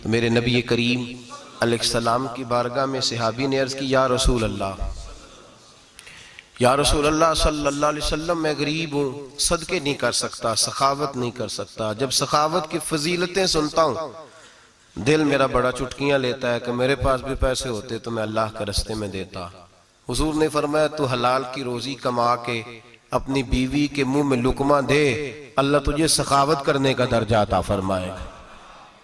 तो मेरे नबी करीम अलैहिस्सलाम की बारगाह में सहाबी ने अर्ज़ की, या रसूल अल्लाह, या रसूल अल्लाह सल्लल्लाहु अलैहि वसल्लम, मैं गरीब हूँ, सदके नहीं कर सकता, सखावत नहीं कर सकता। जब सखावत की फजीलतें सुनता हूँ दिल मेरा बड़ा चुटकियाँ लेता है कि मेरे पास भी पैसे होते तो मैं अल्लाह के रास्ते में देता। हुजूर ने फरमाया, तू हलाल की रोजी कमा के अपनी बीवी के मुंह में लुकमा दे, अल्लाह तुझे सखावत करने का दर्जा अता फरमाएगा।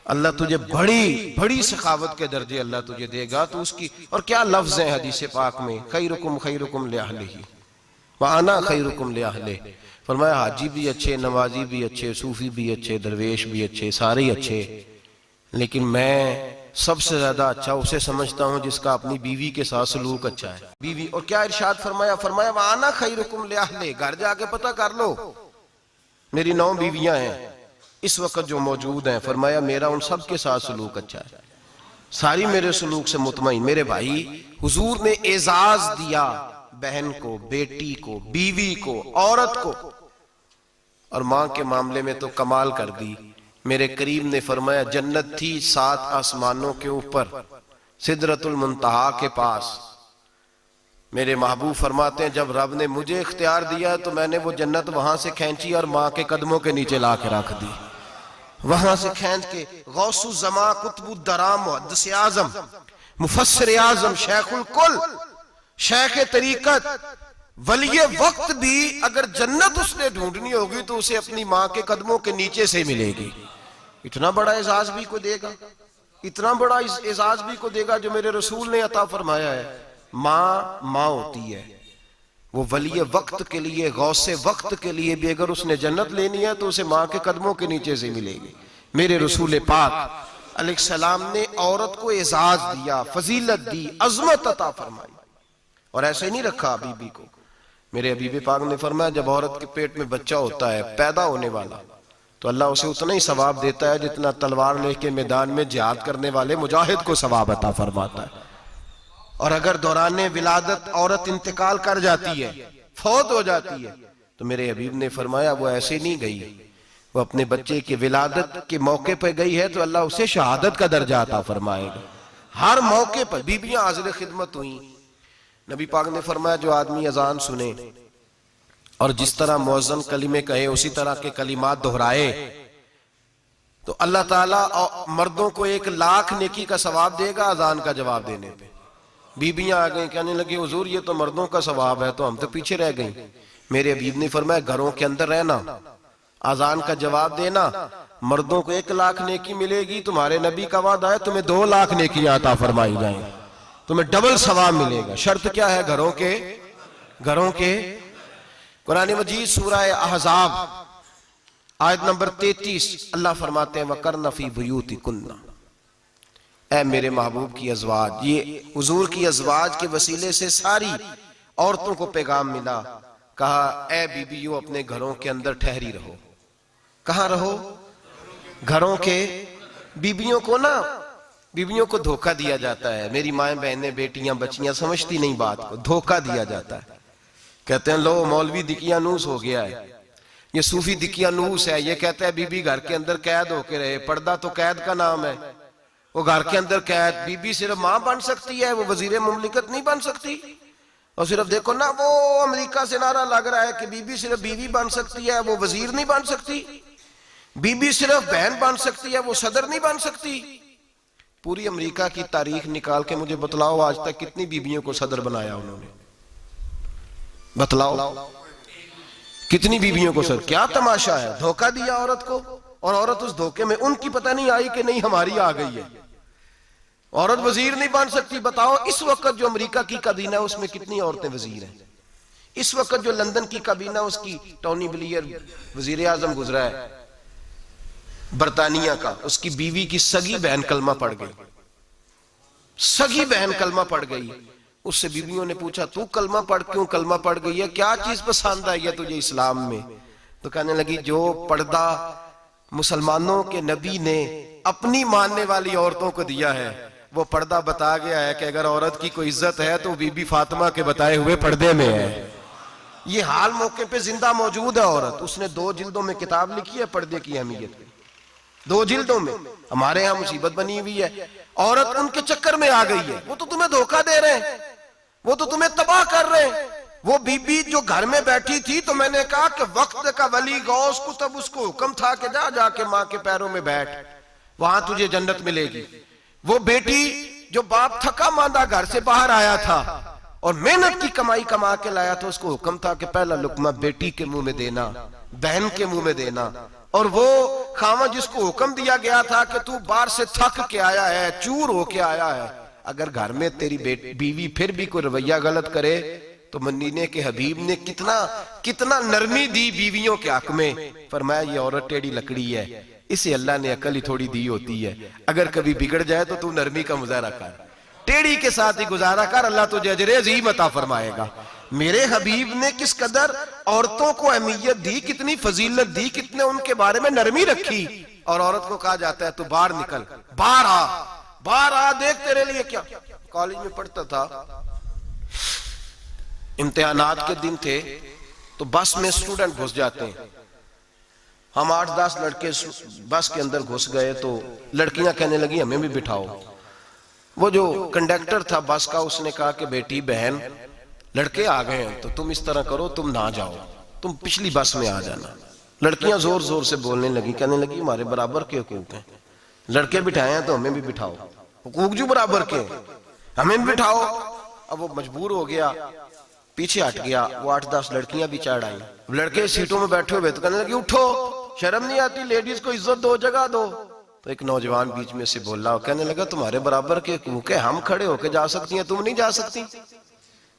अल्लाह तुझे बड़ी बड़ी सखावत के दर्जे अल्लाह तुझे देगा। तो उसकी और क्या लफ्ज है हदीस पाक में, खैरुकुम लिअहलिही व अना खैरुकुम लिअहलिही। फरमाया हाजी भी अच्छे, नमाजी भी अच्छे, सूफी भी अच्छे, दरवेश भी अच्छे, सारे ही अच्छे, लेकिन मैं सबसे ज्यादा अच्छा उसे समझता हूं जिसका अपनी बीवी के साथ सलूक अच्छा है। बीवी और क्या इरशाद फरमाया, फरमाया व अना खैरुकुम लिअहलिही, घर जाके पता कर लो, मेरी 9 बीवियां हैं इस वक्त जो मौजूद हैं, फरमाया मेरा उन सब के साथ सलूक अच्छा है, सारी मेरे सलूक से मुतमईन। मेरे भाई, हुजूर ने एजाज दिया बहन को, बेटी को, बीवी को, औरत को, और मां के मामले में तो कमाल कर दी। मेरे करीम ने फरमाया जन्नत थी 7 आसमानों के ऊपर सिदरतुल मुंतहा के पास। मेरे महबूब फरमाते हैं जब रब ने मुझे इख्तियार दिया तो मैंने वो जन्नत वहां से खींची और मां के कदमों के नीचे ला के रख दी। वहां से खींच के गौसु जमा, कुतुबुद्दरा, मुहद्दिस आजम, मुफस्सिर आजम, शेखुल कुल, शेख तरीकत, वलिये वक्त भी अगर जन्नत उसने ढूंढनी होगी तो उसे अपनी मां के कदमों के नीचे से मिलेगी। इतना बड़ा एजाज भी को देगा, इतना बड़ा एजाज भी को देगा जो मेरे रसूल ने अता फरमाया है। मां होती है, वो वलिये वक्त के लिए, गौसे वक्त के लिए भी अगर उसने जन्नत लेनी है तो उसे मां के कदमों के नीचे से मिलेगी। मेरे रसूल पाक अलैहिस्सलाम ने औरत को एजाज दिया, फजीलत दी, अजमत अता फरमाई, और ऐसे नहीं रखा बीबी को। मेरे हबीब पाक ने फरमाया जब औरत के पेट में बच्चा होता है पैदा होने वाला, तो अल्लाह उसे उतना ही सवाब देता है जितना तलवार लेके मैदान में जिहाद करने वाले मुजाहिद को सवाब अता फरमाता है। और अगर दौरान विलादत औरत इंतकाल कर जाती है, फौत हो जाती है, तो मेरे हबीब ने फरमाया वो ऐसे नहीं गई, वो अपने बच्चे के विलादत के मौके पर गई है तो अल्लाह उसे शहादत का दर्जा अता फरमाएगा। हर मौके पर बीबियां हाजिर खिदमत हुई। नबी पाक ने फरमाया जो आदमी अजान सुने और जिस तरह मुअज्जिन कलिमे कहे उसी तरह के कलिमात दोहराए तो अल्लाह ताला मर्दों को 1 लाख नेकी का सवाब देगा अजान का जवाब देने पे। बीबियां आ गई, कहने लगी हुजूर ये तो मर्दों का सवाब है, तो हम तो पीछे रह गई। मेरे हबीब ने फरमाया घरों के अंदर रहना, अजान का जवाब देना, मर्दों को 1 लाख नेकी मिलेगी, तुम्हारे नबी का वादा है तुम्हें 2 लाख नेकी अता फरमाई जाएगी, तुम्हें डबल सवाब मिलेगा। शर्त क्या है? घरों के कुरान मजीद सूरह अहज़ाब आयत नंबर 33 अल्लाह फरमाते हैं वकरना फी बुयूतिकुन्ना, ऐ मेरे महबूब की अज़वाज, ये हुजूर की अज़वाज के वसीले से सारी औरतों को पैगाम मिला। कहा ऐ बीबियों अपने घरों के अंदर ठहरी रहो। कहां रहो? घरों के। बीबियों को धोखा दिया जाता है। मेरी माएं बहनें बेटियां बच्चियां समझती नहीं बात को, धोखा दिया जाता है। कहते हैं लो मौलवी दिकियानूस हो गया है, ये सूफी दिकियानूस है, ये कहता है बीबी घर के अंदर कैद होके रहे। पर्दा तो कैद का नाम है, वो घर के अंदर कैद। बीबी सिर्फ मां बन सकती है, वो वजीर मुमलिकत नहीं बन सकती। और सिर्फ देखो ना वो अमेरिका से नारा लग रहा है कि बीबी सिर्फ बीवी बन सकती है, वो वजीर नहीं बन सकती। बीबी सिर्फ बहन बन सकती है, वो सदर नहीं बन सकती। पूरी अमेरिका की तारीख निकाल के मुझे बतलाओ आज तक कितनी बीबियों को सदर बनाया उन्होंने, बतलाओ कितनी बीबियों को सदर। क्या तमाशा है, धोखा दिया औरत को, और औरत उस धोखे में उनकी पता नहीं आई कि नहीं हमारी आ गई है। औरत वजीर नहीं बन सकती। बताओ इस वक्त जो अमेरिका की काबीना है उसमें कितनी औरतें वजीर हैं? इस वक्त जो लंदन की काबीना उसकी टोनी ब्लेयर वजीर आजम गुजरा है बरतानिया का, उसकी बीवी की सगी बहन कलमा पड़ गई, सगी बहन कलमा पड़ गई। उससे बीवियों ने पूछा तू कलमा पढ़ क्यों कलमा पड़ गई है, क्या चीज पसंद आई है तुझे इस्लाम में? तो कहने लगी जो पर्दा मुसलमानों के नबी ने अपनी मानने वाली औरतों को दिया है वो पर्दा बता गया है कि अगर औरत की कोई इज्जत है तो बीबी फातिमा के बताए हुए पर्दे में है। ये हाल मौके पे जिंदा मौजूद है औरत। उसने 2 जिल्दों में किताब लिखी है पर्दे की अहमियत पे। 2 जिल्दों में। हमारे यहाँ मुसीबत बनी हुई है, औरत उनके चक्कर में आ गई है, वो तो तुम्हें धोखा दे रहे हैं, वो तो तुम्हें तबाह कर रहे हैं। वो बीबी जो घर में बैठी थी, तो मैंने कहा कि वक्त का वली गौस को तब उसको हुक्म था कि जा जाके माँ के पैरों में बैठ, वहां तुझे जन्नत मिलेगी। वो बेटी जो बाप थका मांदा घर से बाहर आया था और मेहनत की कमाई कमा के लाया था, उसको हुक्म था कि पहला लुकमा बेटी के मुंह में देना, बहन के मुंह में देना। और वो खामद जिसको हुक्म दिया गया था कि तू बाहर से थक के आया है, चूर होके आया है, अगर घर में तेरी बीवी फिर भी कोई रवैया गलत करे तो मदीने के हबीब ने कितना कितना नरमी दी बीवियों के हक में। फरमाया ये औरत टेढ़ी लकड़ी है, इसे अल्लाह ने अकल ही थोड़ी दी होती है, अगर कभी बिगड़ जाए तो तू नरमी का मुजाहरा कर, टेढ़ी के साथ ही गुजारा कर, अल्लाह तुझे अजर अज़ीम अता फरमाएगा। मेरे हबीब ने किस कदर औरतों को अहमियत दी, कितनी फजीलत दी, कितने उनके बारे में नरमी रखी। और औरत को कहा जाता है तू बाहर निकल, बाहर आ, बाहर आ, देख तेरे लिए क्या। कॉलेज में पढ़ता था, इम्तिहानात के दिन थे, तो बस में स्टूडेंट घुस जाते हैं। हम 8-10 लड़के बस के अंदर घुस गए, तो लड़कियां कहने लगी हमें भी बिठाओ। वो जो कंडक्टर था बस का, उसने कहा कि बेटी बहन लड़के आ गए हैं, तो तुम इस तरह करो, तुम ना जाओ, तुम पिछली बस में आ जाना। लड़कियां जोर जोर से बोलने लगी, कहने लगी हमारे बराबर के हुकूक हैं, लड़के बिठाए हैं तो हमें भी बिठाओ, हुकूक जो बराबर के, हमें भी बिठाओ। अब वो मजबूर हो गया, पीछे हट गया। वो 8-10 लड़कियां भी चढ़ आई, लड़के सीटों में बैठे हुए, तो कहने लगे उठो, शर्म नहीं आती, लेडीज को इज्जत दो, जगह दो। तो एक नौजवान बीच में से बोला, कहने लगा तुम्हारे बराबर के हुकूक है, हम खड़े होके जा सकती हैं, तुम नहीं जा सकती,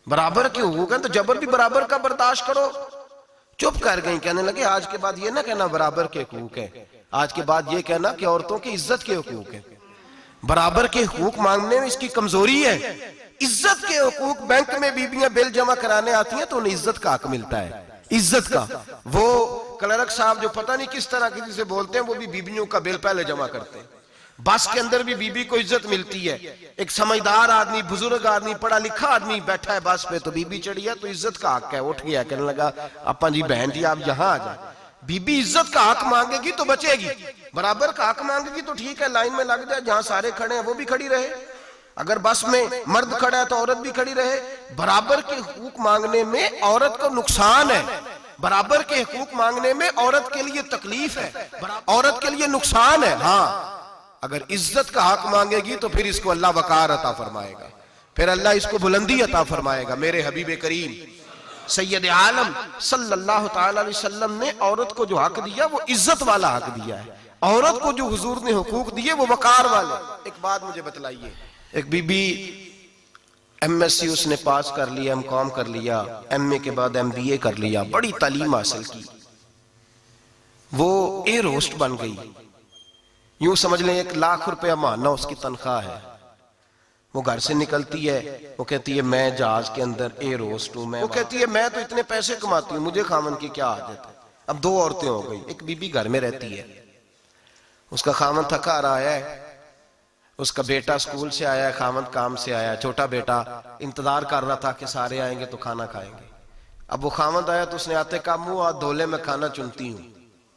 बराबर के हुकूक है तो जबर भी बराबर का बर्दाश्त करो। चुप कर गई, कहने लगे आज के बाद ये ना कहना बराबर के हुकूक है, आज के बाद ये कहना कि औरतों की इज्जत के हुकूक है। बराबर के हुकूक मांगने में इसकी कमजोरी है। इज्जत के हुकूक, बैंक में बीबियां बिल जमा कराने आती हैं तो उन्हें इज्जत का हक मिलता है, इज्जत का। वो क्लर्क साहब जो पता नहीं किस तरह किसी से बोलते हैं, वो भी बीबियों का बिल पहले जमा करते हैं। बस के अंदर भी बीबी को इज्जत मिलती है। एक समझदार आदमी, बुजुर्ग आदमी, पढ़ा लिखा आदमी बैठा है बस पे, तो बीबी चढ़ी है तो इज्जत का हक है। उठ गया, कहने लगा अपा जी बहन जी आप यहाँ आ जाए। बीबी इज्जत का हक मांगेगी तो बचेगी, बराबर का हक मांगेगी तो ठीक है, लाइन में लग जाए, जहां सारे खड़े हैं वो भी खड़ी रहे। अगर बस में मर्द खड़ा है तो औरत भी खड़ी रहे। बराबर के हुकूक मांगने में औरत को नुकसान है, बराबर के हुकूक मांगने में औरत के लिए तकलीफ है, औरत के लिए नुकसान है। हाँ, अगर इज्जत का हक मांगेगी तो फिर इसको अल्लाह वकार अता फरमाएगा, फिर अल्लाह इसको बुलंदी अता फरमाएगा। मेरे हबीब करीम सैयद आलम सल्लल्लाहु ताला अलैहि वसल्लम ने औरत को जो हक दिया वो इज्जत वाला हक दिया है। औरत को जो हुजूर ने हुकूक दिए वो वकार वाले। एक बात मुझे बतलाइए, एक बीबी MSc उसने पास कर लिया, MCom कर लिया, MA के बाद MBA कर लिया, बड़ी तालीम हासिल की, वो एयर होस्ट बन गई। यूं समझ लें 1 लाख रुपया महीना उसकी तनख्वाह है। वो घर से निकलती है, वो कहती है मैं जहाज के अंदर एयर होस्ट हूं। वो कहती है मैं तो इतने पैसे कमाती हूँ, मुझे खामन की क्या आदत है। अब 2 औरतें हो गई, एक बीबी घर में रहती है, उसका खामन थका रहा है, उसका बेटा स्कूल से आया है, खामन काम से आया, छोटा बेटा इंतजार कर रहा था कि सारे आएंगे तो खाना खाएंगे। अब वो खामन आया तो उसने आते का मुंह हाथ धोले में खाना चुनती हूँ,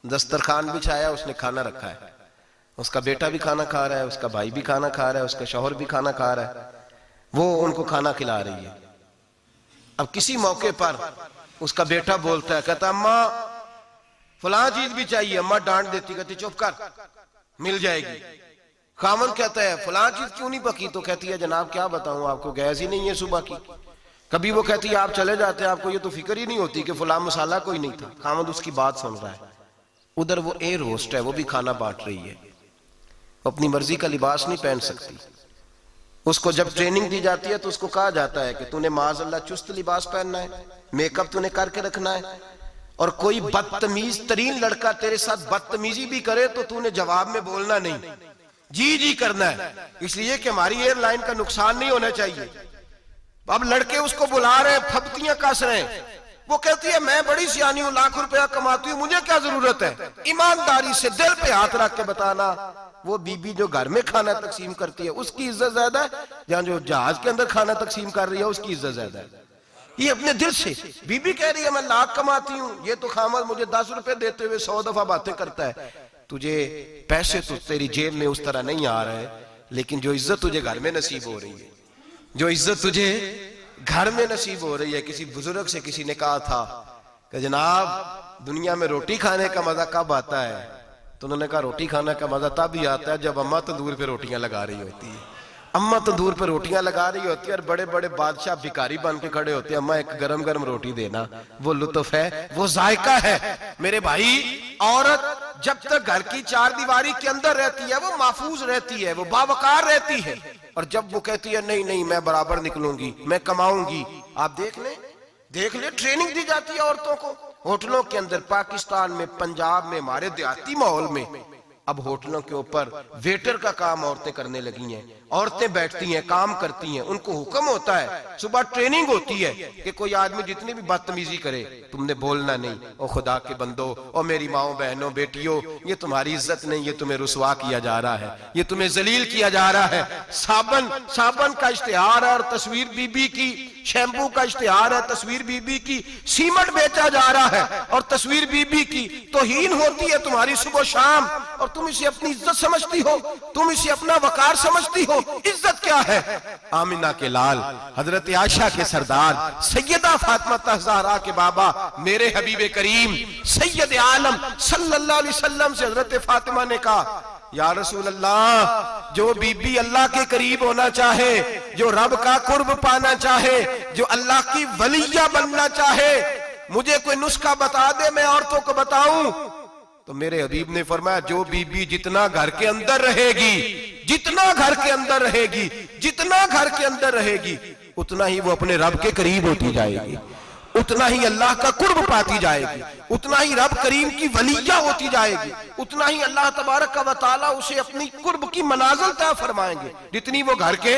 दस्तरखान बिछाया, उसने खाना रखा है, उसका बेटा भी खाना खा रहा है, उसका भाई भी खाना खा रहा है, उसका शौहर भी खाना खा रहा है, वो उनको खाना खिला रही है। अब किसी मौके पर उसका बेटा बोलता है, कहता अम्मा फलां चीज भी चाहिए, अम्मा डांट देती, कहती चुप कर मिल जाएगी। खामन कहता है फलां चीज क्यों नहीं पकी, तो कहती है जनाब क्या बताऊं आपको, गैस ही नहीं है सुबह की। कभी वो कहती है आप चले जाते हैं, आपको ये तो फिक्र ही नहीं होती कि फलां मसाला कोई नहीं था। खामन उसकी बात सुन रहा है। उधर वो एयर होस्ट है, वो भी खाना बांट रही है, अपनी मर्जी का लिबास नहीं पहन सकती। उसको जब ट्रेनिंग दी जाती है तो उसको कहा जाता है कि तूने माज़अल्लाह चुस्त लिबास पहनना है, मेकअप तूने करके रखना है, और कोई बदतमीज तरीन लड़का तेरे साथ बदतमीजी भी करे तो तूने जवाब में बोलना नहीं, जी जी करना है, इसलिए कि हमारी एयरलाइन का नुकसान नहीं होना चाहिए। अब लड़के उसको बुला रहे हैं, फबतियां कस रहे हैं, वो कहती है मैं बड़ी सियानी हूं, लाख रुपया कमाती हूं, मुझे क्या जरूरत है। ईमानदारी से दिल पे हाथ रख के बताना, वो बीबी जो घर में खाना तकसीम करती है उसकी इज्जत ज्यादा है, जहां जो जहाज के अंदर खाना तकसीम कर रही है उसकी इज्जत ज्यादा है। ये अपने दिल से बीबी कह रही है मैं लाख कमाती हूं, ये तो खामद मुझे 10 रुपए देते हुए 100 दफा बातें करता है। तुझे पैसे तो तेरी जेब में उस तरह नहीं आ रहे, लेकिन जो इज्जत तुझे घर में नसीब हो रही है, जो इज्जत तुझे घर में नसीब हो रही है। किसी बुजुर्ग से किसी ने कहा था कि जनाब दुनिया में रोटी खाने का मजा कब आता है? तो उन्होंने कहा रोटी खाने का मजा तब ही आता है जब अम्मा तंदूर पे रोटियां लगा रही होती है। अम्मा तंदूर पे रोटियां लगा रही होती है और बड़े बड़े बादशाह भिखारी बन के खड़े होते हैं, अम्मा एक गरम गरम रोटी देना। वो लुत्फ है, वो जायका है। मेरे भाई, औरत जब तक घर की चार दीवारी के अंदर रहती है वो महफूज रहती है, वो बावकार रहती है। और जब वो कहती है नहीं नहीं मैं बराबर निकलूंगी, मैं कमाऊंगी, आप देख ले ट्रेनिंग दी जाती है औरतों को होटलों के अंदर। पाकिस्तान में, पंजाब में, हमारे देहाती माहौल में अब होटलों के ऊपर वेटर का काम औरतें करने लगी हैं। औरतें बैठती हैं, काम करती हैं, उनको हुक्म होता है, सुबह ट्रेनिंग होती है कि कोई आदमी जितनी भी बदतमीजी करे तुमने बोलना नहीं। ओ खुदा के बंदो, ओ मेरी माओ बहनों बेटियों, ये तुम्हारी इज्जत नहीं, ये तुम्हें रुसवा किया जा रहा है, ये तुम्हें जलील किया जा रहा है। साबन का इश्तिहार है और तस्वीर बीबी की, शैम्पू का इश्तिहार है, तस्वीर बीबी की, सीमेंट बेचा जा रहा है और तस्वीर बीबी की तौहीन होती है तुम्हारी सुबह शाम, और तुम इसे अपनी इज्जत समझती हो, तुम इसे अपना वकार समझती हो। इज्जत क्या है? आमिना के लाल, हजरत आयशा के सरदार, सैयदा फातिमा ज़हरा के बाबा, मेरे हबीब करीम सैयद आलम सल्लल्लाहु अलैहि वसल्लम से हजरत फातिमा ने कहा, या रसूल अल्लाह, जो बीबी अल्लाह के करीब होना चाहे, जो रब का कुर्ब पाना चाहे, जो अल्लाह की वलिया बनना चाहे, मुझे कोई नुस्खा बता दे, मैं औरतों को बताऊं। तो मेरे हबीब ने फरमाया, जो बीबी जितना घर के अंदर रहेगी, जितना घर के अंदर रहेगी, जितना घर के अंदर रहेगी, उतना ही वो अपने रब के करीब होती जाएगी, उतना ही अल्लाह का कुर्ब पाती जाएगी, उतना ही रब करीम की वलिया होती जाएगी, उतना ही अल्लाह तबारक व तआला उसे अपनी कुर्ब की मनाजिल तय फरमाएंगे। जितनी वो घर के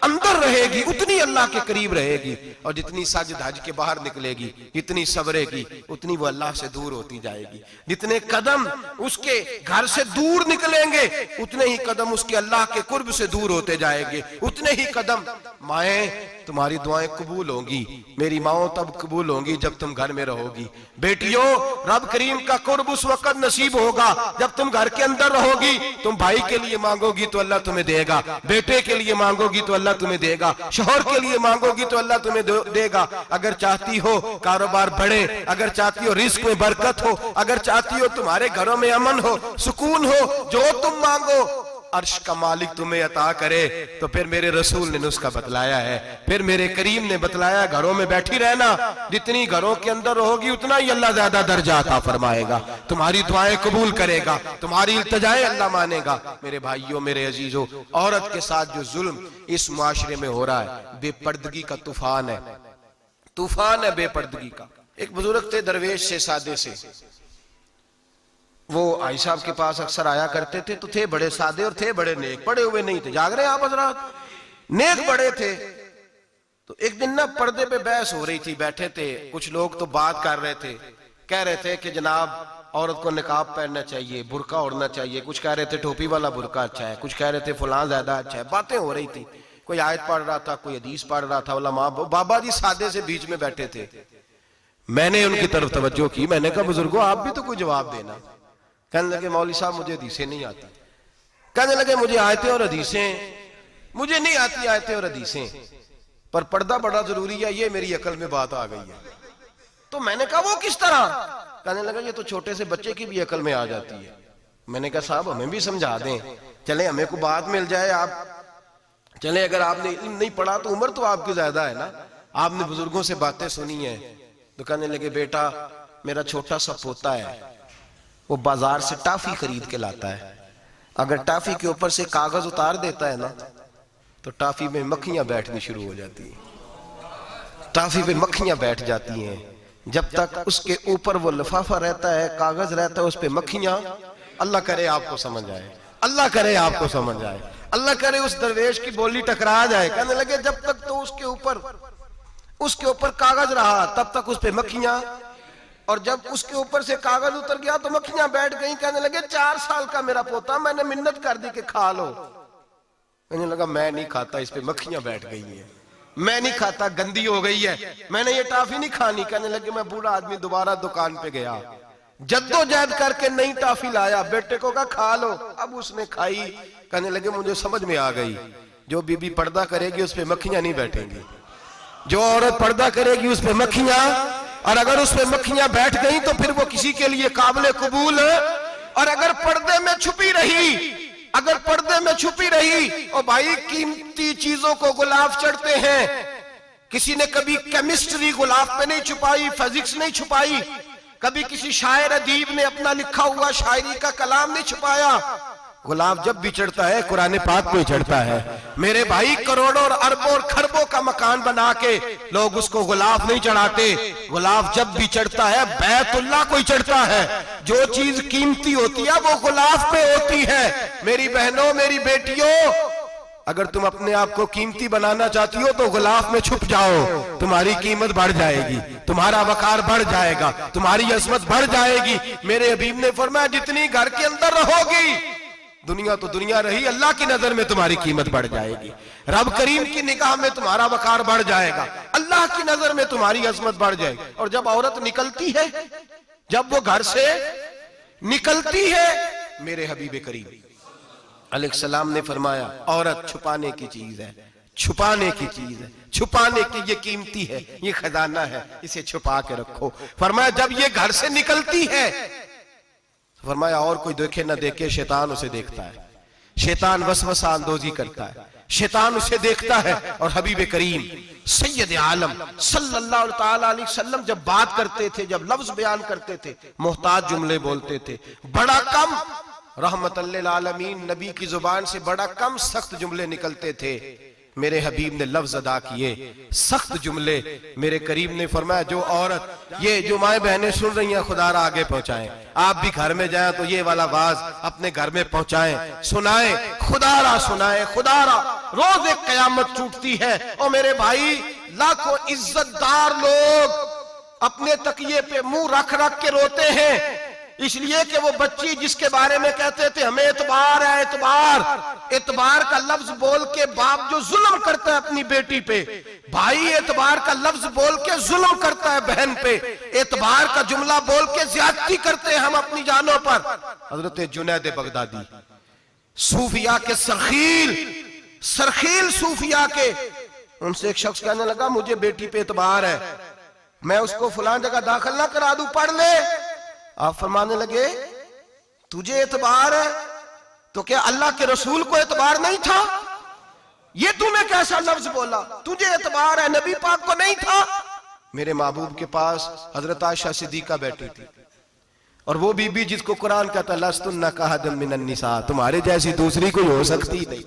अंदर रहेगी उतनी अल्लाह के करीब रहेगी, और जितनी सज धज के बाहर निकलेगी, जितनी सवरेगी, उतनी वो अल्लाह से दूर होती जाएगी। जितने कदम उसके घर से दूर निकलेंगे, उतने ही कदम उसके अल्लाह के कुर्ब से दूर होते जाएंगे, उतने ही कदम। माए, तुम्हारी दुआएं कबूल होंगी, मेरी माओ तब कबूल होंगी जब तुम घर में रहोगी। बेटियों, रब करीम का कुर्ब उस वक्त नसीब होगा जब तुम घर के अंदर रहोगी। तुम भाई के लिए मांगोगी तो अल्लाह तुम्हें देगा, बेटे के लिए मांगोगी तो अल्लाह तुम्हें देगा, शोहर के लिए मांगोगी तो अल्लाह तुम्हें देगा। अगर चाहती हो कारोबार बढ़े, अगर चाहती हो रिस्क में बरकत हो, अगर चाहती हो तुम्हारे घरों में अमन हो, सुकून हो, जो तुम मांगो अर्श का मालिक तुम्हें अता करे। तो फिर मेरे रसूल ने नुस्खा बतलाया है, फिर मेरे करीम ने बतलाया, घरों में बैठी रहना, जितनी घरों के अंदर रहोगी उतना ही अल्लाह ज्यादा दर्जा अता फरमाएगा, तुम्हारी दुआएं कबूल करेगा, तुम्हारी इल्तिजाएं अल्लाह मानेगा। मेरे भाइयों, मेरे अजीजों, औरत के साथ जो जुल्म इस मुआशरे में हो रहा है, बेपर्दगी का तूफान है, तूफान है बेपर्दगी का। एक बुजुर्ग थे, दरवेश से, सादे से, वो आई साहब के पास अक्सर आया करते थे। तो थे बड़े सादे और थे बड़े नेक, पढ़े हुए नहीं थे, जाग रहे हैं आप हजरात, नेक बड़े थे। तो एक दिन ना पर्दे पे बहस हो रही थी, बैठे थे कुछ लोग, तो बात कर रहे थे, कह रहे थे कि जनाब औरत को निकाब पहनना चाहिए, बुर्का ओढ़ना चाहिए, कुछ कह रहे थे टोपी वाला बुर्का अच्छा है, कुछ कह रहे थे फलां ज्यादा अच्छा है। बातें हो रही थी, कोई आयत पढ़ रहा था, कोई हदीस पढ़ रहा था, उलमा बाबा जी सादे से बीच में बैठे थे। मैंने उनकी तरफ तवज्जो की, मैंने कहा बुजुर्गो आप भी तो कोई जवाब देना। कहने लगे मौलवी साहब मुझे हदीसें नहीं आती। कहने लगे मुझे आयतें और हदीसें, मुझे नहीं आती आयतें और हदीसें, पर पर्दा बड़ा जरूरी है, ये मेरी अकल में बात आ गई है। तो मैंने कहा वो किस तरह? कहने लगा ये तो छोटे से बच्चे की भी अकल में आ जाती है। मैंने कहा साहब हमें भी समझा दें, चले हमें को बात मिल जाए। आप चले, अगर आपने इल्म नहीं पढ़ा तो उम्र तो आपकी ज्यादा है ना, आपने बुजुर्गों से बातें सुनी है। तो कहने लगे बेटा मेरा छोटा सा पोता है, वो बाजार से टाफी खरीद के लाता है, अगर टाफी के ऊपर से कागज उतार देता है ना तो टाफी में मक्खियां बैठनी शुरू हो जाती है, टाफी पे मक्खियां बैठ जाती हैं। जब तक उसके ऊपर वो लिफाफा रहता है, कागज रहता है, उस पे मक्खियां, अल्लाह करे आपको समझ आए, अल्लाह करे आपको समझ आए, अल्लाह करे उस दरवेश की बोली टकरा जाए। कहने लगे जब तक तो उसके ऊपर कागज रहा तब तक उस पे मक्खियां, और जब उसके ऊपर से कागज उतर गया तो मक्खियां बैठ गई। कहने लगे 4 साल का मेरा पोता, मैंने मिन्नत कर दी कि खा लो। कहने लगा मैं नहीं खाता, इस पे मक्खियां बैठ गई हैं, मैं नहीं खाता, गंदी हो गई है, मैंने ये टाफी नहीं खानी। कहने लगे मैं बूढ़ा आदमी दोबारा दुकान पे गया, जद्दोजहद करके नई टॉफी लाया, बेटे को कहा खा लो। अब उसने खाई, कहने लगे मुझे समझ में आ गई, जो बीबी पर्दा करेगी उस पे मक्खियां नहीं बैठेंगी, जो औरत पर्दा करेगी उस पे मक्खियां, और अगर उस पे मक्खियां बैठ गई तो फिर वो किसी के लिए काबिल कबूल है। और अगर पर्दे में छुपी रही, अगर पर्दे में छुपी रही, और भाई कीमती चीजों को गुलाब चढ़ते हैं। किसी ने कभी केमिस्ट्री गुलाब पे नहीं छुपाई, फिजिक्स नहीं छुपाई, कभी किसी शायर अदीब ने अपना लिखा हुआ शायरी का कलाम नहीं छुपाया। गुलाब जब भी चढ़ता है कुरान पाक पे चढ़ता है। मेरे भाई करोड़ों और अरबों और खरबों का मकान बना के लोग उसको गुलाब नहीं चढ़ाते। गुलाब जब भी चढ़ता है बैतुल्लाह को ही चढ़ता है। जो चीज कीमती होती है वो गुलाब पे होती है। मेरी बहनों, मेरी बेटियों, अगर तुम अपने आप को कीमती बनाना चाहती हो तो गुलाब में छुप जाओ, तुम्हारी कीमत बढ़ जाएगी, तुम्हारा वकार बढ़ जाएगा, तुम्हारी अजमत बढ़ जाएगी। मेरे हबीब ने फरमाया जितनी घर के अंदर रहोगी, दुनिया तो दुनिया रही, अल्लाह की नजर में तुम्हारी कीमत बढ़ जाएगी, रब करीम की निगाह में तुम्हारा वकार बढ़ जाएगा, अल्लाह की नजर में तुम्हारी अजमत बढ़ जाएगी। और जब औरत निकलती है, जब वो घर से निकलती है, मेरे हबीब करीम अलैहिस्सलाम ने फरमाया औरत छुपाने की चीज है, छुपाने की चीज है, छुपाने की, ये कीमती है, ये खजाना है, इसे छुपा के रखो। फरमाया जब ये घर से निकलती है, फरमाया और कोई देखे ना देखे, शैतान उसे देखता है, शैतान वसवसा अंदोजी करता है, शैतान उसे देखता है। और हबीब करीम सैयद आलम सल्लल्लाहु ताला अलैहि वसल्लम जब बात करते थे, जब लफ्ज बयान करते थे, मोहताज जुमले बोलते थे, बड़ा कम, रहमतुल्लिल आलमीन नबी की जुबान से बड़ा कम सख्त जुमले निकलते थे। मेरे हबीब ने लफ्ज अदा किए, सख्त जुमले। मेरे करीम ने फरमाया जो औरत, ये जो माए बहनें सुन रही हैं, खुदारा आगे पहुंचाएं, आप भी घर में जाएं तो ये वाला आवाज अपने घर में पहुंचाएं, सुनाएं, खुदारा सुनाएं, खुदारा। रोज एक कयामत टूटती है और मेरे भाई लाखों इज्जतदार लोग अपने तकिए पे मुंह रख रख के रोते हैं, इसलिए कि वो बच्ची जिसके बारे में कहते थे हमें एतबार है, एतबार, एतबार का लफ्ज बोल के बाप जो जुल्म करता है अपनी बेटी पे, भाई एतबार का लफ्ज बोल के जुल्म करता है बहन पे, एतबार का जुमला बोल के ज्यादती करते हैं हम अपनी जानों पर। हजरत जुनैद बगदादी सूफिया के सरखील सूफिया के, उनसे एक शख्स कहने लगा मुझे बेटी पे एतबार है, मैं उसको फलां जगह दाखिल ना करा दूं, पढ़ ले। आप फरमाने लगे तुझे एतबार है तो क्या अल्लाह के रसूल को एतबार नहीं था? ये तूने कैसा लफ्ज बोला? तुझे एतबार है, नबी पाक को नहीं था? मेरे महबूब के पास हजरत आयशा सिद्दीका बैठी थी, और वो बीबी जिसको कुरान कहता लस्तुन्ना कहदम मिनन निसा, तुम्हारे जैसी दूसरी कोई हो सकती नहीं।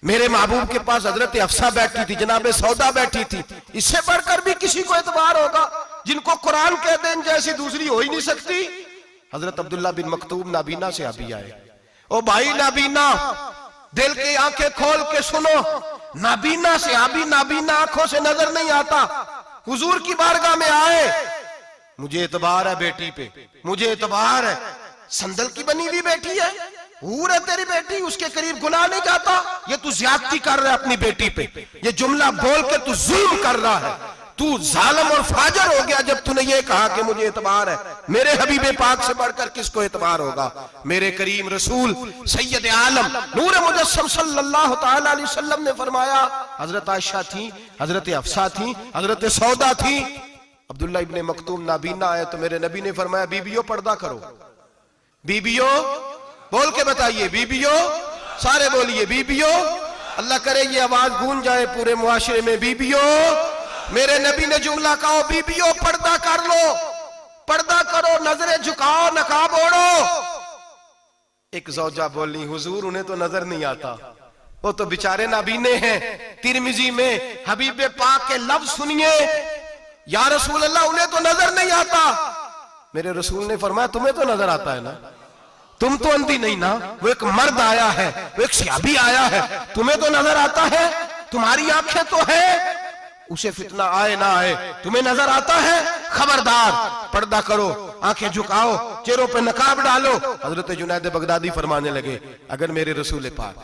मेरे महबूब के पास हजरत अफसा बैठी थी, जनाबे सौदा बैठी थी, इससे बढ़कर भी किसी को एतबार होगा? जिनको कुरान कह दें जैसी दूसरी हो ही नहीं सकती। हजरत अब्दुल्ला बिन मक्तूम नाबीना से अभी आए, ओ भाई नाबीना, दिल की आंखें खोल के सुनो, नाबीना से अभी, नाबीना आंखों से नजर नहीं आता, हुजूर की बारगाह में आए, मुझे एतबार है बेटी पे, मुझे एतबार है, संदल की बनी हुई बेटी है, हूर है तेरी बेटी, उसके करीब गुनाह नहीं जाता, ये तू ज्यादती कर रहा है अपनी बेटी पे, ये जुमला बोल के तू जुल्म कर रहा है, तू जालिम और फाजर हो गया जब तूने ये कहा कि मुझे एतबार है। मेरे हबीब पाक से बढ़कर किसको एतबार होगा? मेरे करीम रसूल सैयद आलम नूर मुजस्सम सल्लल्लाहु ताला अलैहि वसल्लम ने फरमाया, हजरत आयशा थी, हजरत अफसा थी, हजरत सौदा थी, अब्दुल्ला इब्ने मक्तूम नाबीना आए तो मेरे नबी ने फरमाया बीबियों पर्दा करो, बीबियों बोल के बताइए, बीबियों, सारे बोलिए बीबियों, अल्लाह करे ये आवाज गूंज जाए पूरे मुआशरे में, बीबियों। मेरे नबी ने जुमला कहा बीबियों पर्दा कर लो, पर्दा करो, नजरें झुकाओ, नकाब ओढ़ो। एक ज़ौजा बोली हुजूर उन्हें तो नजर नहीं आता, वो तो बेचारे नाबीने हैं। तिरमिजी में हबीब पाक के लफ्ज सुनिए, या रसूल अल्लाह उन्हें तो नजर नहीं आता। मेरे रसूल ने फरमाया तुम्हें तो नजर आता है ना, तुम तो अंधी नहीं ना, वो एक मर्द आया है, वो एक सहाबी आया है, तुम्हें तो नजर आता है, तुम्हारी आंखें तो है, उसे फितना आए ना आए तुम्हें नजर आता है, खबरदार पर्दा करो, आंखें झुकाओ, चेहरों पे नकाब डालो। हजरत जुनैद बगदादी फरमाने लगे अगर मेरे रसूल पाक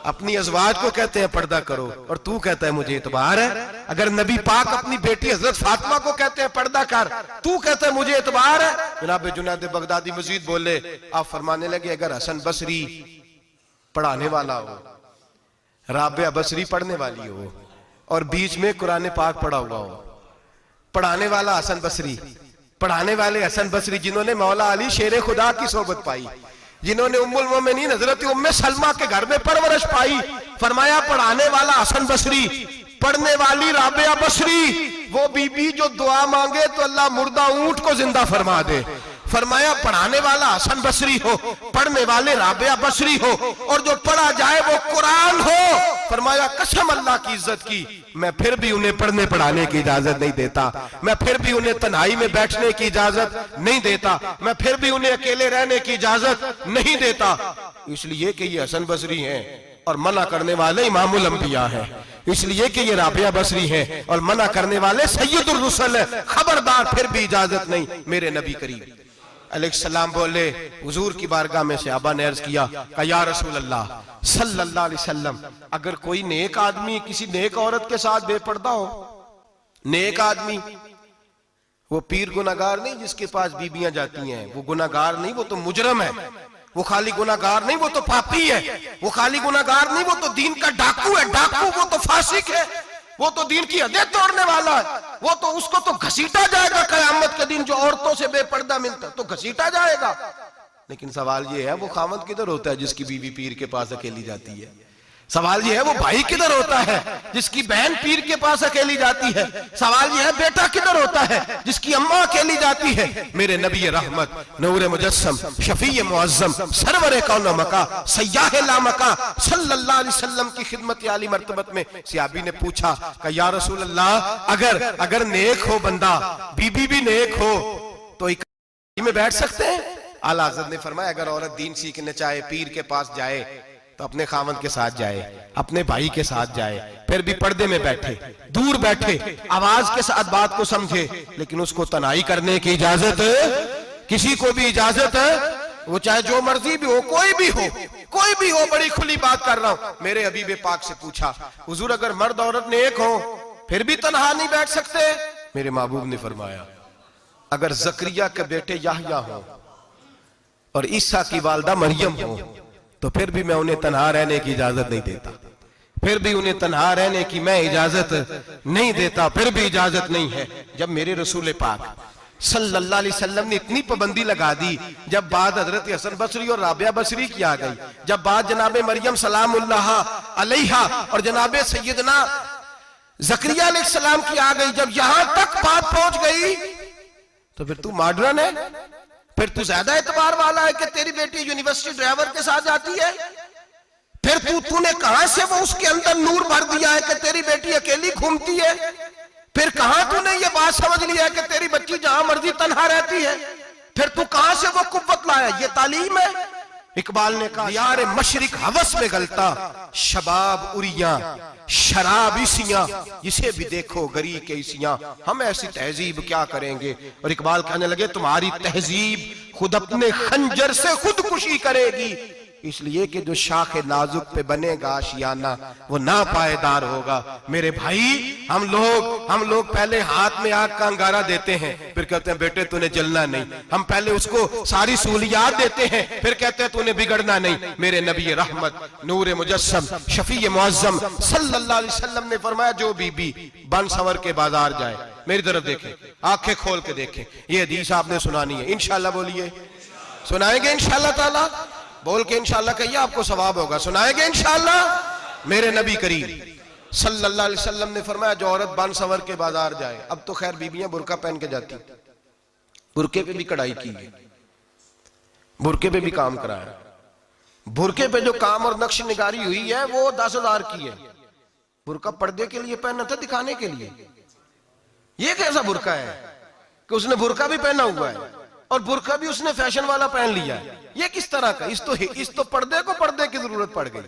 अपनी अज़वाज को कहते हैं पर्दा करो और तू कहता है मुझे इतबार है। अगर नबी पाक अपनी बेटी हजरत फातिमा को कहते हैं पर्दा कर, तू कहता है मुझे इतबार है। जनाब जुनैद बगदादी मजीद बोले, आप फरमाने लगे अगर हसन बसरी पढ़ाने वाला हो, राबिया बसरी पढ़ने वाली हो और बीच में कुरान पाक पढ़ा हुआ हो, पढ़ाने वाला हसन बसरी, पढ़ाने वाले हसन बसरी जिन्होंने मौला अली शेर खुदा की सोबत पाई, जिन्होंने उम्मुल मोमिनीन हजरत उम्मे सलमा के घर में परवरिश पाई, फरमाया पढ़ाने वाला हसन बसरी, पढ़ने वाली राबिया बसरी, वो बीबी जो दुआ मांगे तो अल्लाह मुर्दा ऊंट को जिंदा फरमा दे। फरमाया पढ़ाने वाला हसन बसरी हो, पढ़ने वाले राबिया बसरी हो, और जो पढ़ा जाए वो कुरान हो। फरमाया कसम अल्लाह की इज्जत की, मैं फिर भी उन्हें पढ़ने पढ़ाने की इजाजत नहीं देता, मैं फिर भी उन्हें तन्हाई में बैठने की इजाजत नहीं देता, मैं फिर भी उन्हें अकेले रहने की इजाजत नहीं देता, इसलिए कि ये हसन बसरी हैं और मना करने वाले इमामुल अंबिया हैं, इसलिए कि ये राबिया बसरी हैं और मना करने वाले सैयदुर रुसल है। खबरदार, फिर भी इजाजत नहीं। मेरे नबी करीम अलैहिस्सलाम बोले, हुजूर की बारगाह में सहाबा ने अर्ज किया कि या रसूल अल्लाह सल्लल्लाहु अलैहि वसल्लम, अगर कोई नेक आदमी किसी नेक औरत के साथ बेपर्दा हो, नेक आदमी, वो पीर गुनाहगार नहीं जिसके पास बीबियां जाती हैं, वो गुनाहगार नहीं, वो तो मुजरम है, वो खाली गुनाहगार नहीं, वो तो पापी है, वो खाली गुनाहगार नहीं, वो तो दीन का डाकू है, डाकू, वो तो फासिक है, वो तो दीन की हदें तोड़ने वाला है, वो तो उसको तो घसीटा जाएगा कयामत के दिन, जो औरतों से बेपर्दा मिलता तो घसीटा जाएगा। लेकिन सवाल ये है वो खामद किधर होता है जिसकी बीवी पीर के पास अकेली जाती है? सवाल ये है वो भाई किधर होता है जिसकी बहन पीर के पास अकेली जाती है? सवाल ये है बेटा किधर होता है जिसकी अम्मा अकेली जाती है? मेरे नबी रहमत नूर मुजस्सम शफी मुअज्जम सरवर कौन मका सयाह लामका सल्लल्लाहु अलैहि वसल्लम की खिदमत आली मर्तबत में सहाबी ने पूछा कि या रसूल अल्लाह, अगर नेक हो बंदा, बीबी भी नेक हो, तो एक में बैठ सकते हैं? आला हज़रत ने फरमाया अगर औरत दीन सीखने चाहे, पीर के पास जाए तो अपने खामद के साथ जाए, अपने भाई के साथ जाए, फिर भी पर्दे में बैठे, दूर बैठे, आवाज के साथ बात को समझे, लेकिन उसको तनाई करने की इजाजत किसी को भी इजाजत है, वो चाहे जो मर्जी भी हो, कोई भी हो, कोई भी हो, बड़ी खुली बात कर रहा हूं। मेरे हबीब पाक से पूछा, हुजूर अगर मर्द औरत नेक हो फिर भी तनहा नहीं बैठ सकते? मेरे महबूब ने फरमाया अगर जकरिया के बेटे याहया हो और ईसा की वालदा मरियम हो तो फिर भी मैं उन्हें तन्हा रहने की इजाजत नहीं देता, फिर भी उन्हें तन्हा रहने की मैं इजाजत नहीं देता, फिर भी इजाजत नहीं है। जब मेरे रसूल पाक सल्लल्लाहु अलैहि वसल्लम ने इतनी पाबंदी लगा दी, जब बात हजरत हसन बसरी और राबिया बसरी की आ गई, जब बात जनाबे मरियम सलामुल्लाह अलैहा और जनाबे सैयदना जकरिया अलैहिस्सलाम की आ गई, जब यहां तक बात पहुंच गई तो फिर तू मॉडर्न है, फिर तू ज्यादा एतबार वाला है कि तेरी बेटी यूनिवर्सिटी ड्राइवर के साथ जाती है? फिर तूने कहां से वो उसके अंदर नूर भर दिया है कि तेरी बेटी अकेली घूमती है? फिर कहां तूने ये बात समझ लिया है कि तेरी बच्ची जहां मर्जी तन्हा रहती है? फिर तू कहां से वो कुव्वत लाया? ये तालीम है? इकबाल ने कहा यार मशरिक हवस में गलता, शबाब उरिया शराब इसियां, जिसे भी देखो गरी के इसियां, हम ऐसी तहजीब क्या करेंगे? और इकबाल कहने लगे तुम्हारी तहजीब खुद अपने खंजर से खुदकुशी करेगी, इसलिए कि जो शाख नाजुक पे बनेगा आशियाना वो ना पायदार होगा। मेरे भाई हम लोग पहले हाथ में आग का अंगारा देते हैं, फिर कहते हैं बेटे तूने जलना नहीं। हम पहले उसको सारी सहूलियात देते हैं, फिर कहते हैं तूने बिगड़ना नहीं। मेरे नबी रहमत नूर मुजस्सम शफी मुअज्जम सल्लल्लाहु अलैहि वसल्लम ने फरमाया जो बीबी बन सवर के बाजार जाए, मेरी तरफ देखे, आंखें खोल के देखे, ये हदीस आपने सुनानी है। इंशाल्लाह बोलिए, सुनाएंगे इंशाल्लाह ताला, बोल के इंशाल्लाह कहिए आपको सवाब होगा, सुनाएंगे इंशाल्लाह। मेरे नबी करीम सल्लल्लाहु अलैहि वसल्लम ने फरमाया जो औरत बन सवर के बाजार जाए, अब तो खैर बीबियां बुरका पहन के जाती, बुरके पे भी कढ़ाई की है, बुरके पे भी काम कराया, बुरके पे जो काम और नक्श निगारी हुई है वो 10,000 की है। बुरका पर्दे के लिए पहना था, दिखाने के लिए। ये कैसा बुरका है कि उसने बुरका भी पहना हुआ है और बुरका भी उसने फैशन वाला पहन लिया है? ये किस तरह का? इस तो पर्दे को पर्दे की जरूरत पड़ गई।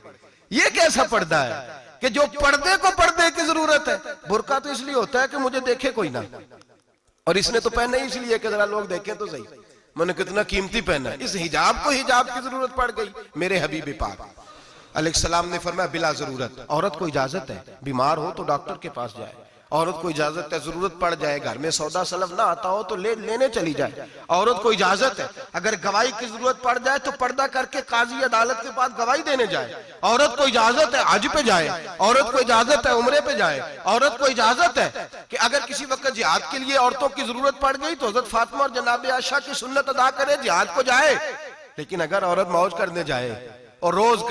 ये कैसा पर्दा है कि जो पर्दे को पर्दे की जरूरत है? बुरका तो इसलिए होता है कि मुझे देखे कोई ना, और इसने तो पहना ही इसलिए कि जरा लोग देखें तो सही मैंने कितना कीमती पहना है। इस हिजाब को हिजाब की जरूरत पड़ गई। मेरे हबीब पाक अलैहिस्सलाम ने फरमाया बिला जरूरत, औरत को इजाजत है, बीमार हो तो डॉक्टर के पास जाए, औरत को इजाजत है, जरूरत पड़ जाए, घर में सौदा सलफ ना आता हो तो लेने चली जाए, औरत को इजाजत है, अगर गवाही की जरूरत पड़ जाए तो पर्दा करके काजी अदालत के पास गवाही देने जाए, औरत को इजाजत है हज पे जाए, औरत को इजाजत है उम्रे पे जाए, औरत को इजाजत है कि अगर किसी वक्त जिहाद के लिए औरतों की जरूरत पड़ गई तो हजरत फातिमा और जनाब आयशा की सुन्नत अदा करे, जिहाद को जाए। लेकिन अगर औरत मौज करने जाए और रोज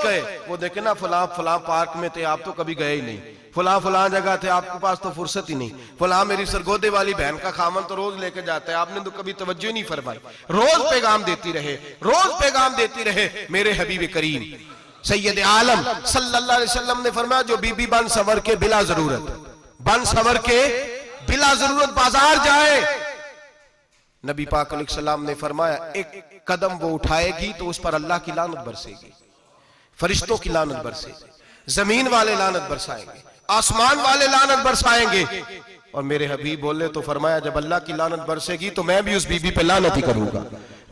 कहे वो देखे ना फलां फलां पार्क में थे, आप तो कभी गए ही नहीं, फलां जगह थे, आपके पास तो फुर्सत ही नहीं, फलां मेरी सरगोदे वाली बहन का खामन तो रोज लेके जाता है, आपने तो कभी तवज्जो नहीं फरमाई। रोज पैगाम देती रहे मेरे हबीब करीम सैयद आलम सल्लल्लाहु अलैहि वसल्लम ने फरमाया जो बीबी बन सवर के बिला जरूरत बाजार जाए, नबी पाक अलैहिस्सलाम ने फरमाया एक कदम वो उठाएगी तो उस पर अल्लाह की लानत बरसेगी, फरिश्तों की लानत बरसेगी, जमीन वाले लानत बरसाएंगे, आसमान वाले लानत बरसाएंगे। और मेरे हबीब बोले तो फरमाया जब अल्लाह की लानत बरसेगी तो मैं भी उस बीबी पे लानत ही करूंगा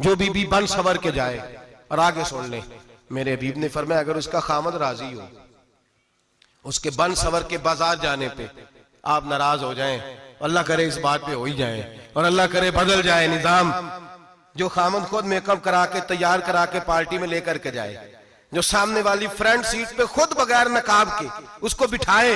जो बीबी बन सवर के जाए। और आगे सुन ले, मेरे हबीब ने फरमाया अगर उसका खामद राजी हो उसके बन सवर के बाजार जाने पे, आप नाराज हो जाएं, अल्लाह करे इस बात पे हो ही जाए और अल्लाह करे बदल जाए निजाम, जो खामद खुद मेकअप करा के तैयार करा के पार्टी में लेकर के जाए, जो सामने वाली फ्रंट सीट पे खुद बगैर नकाब के उसको बिठाए,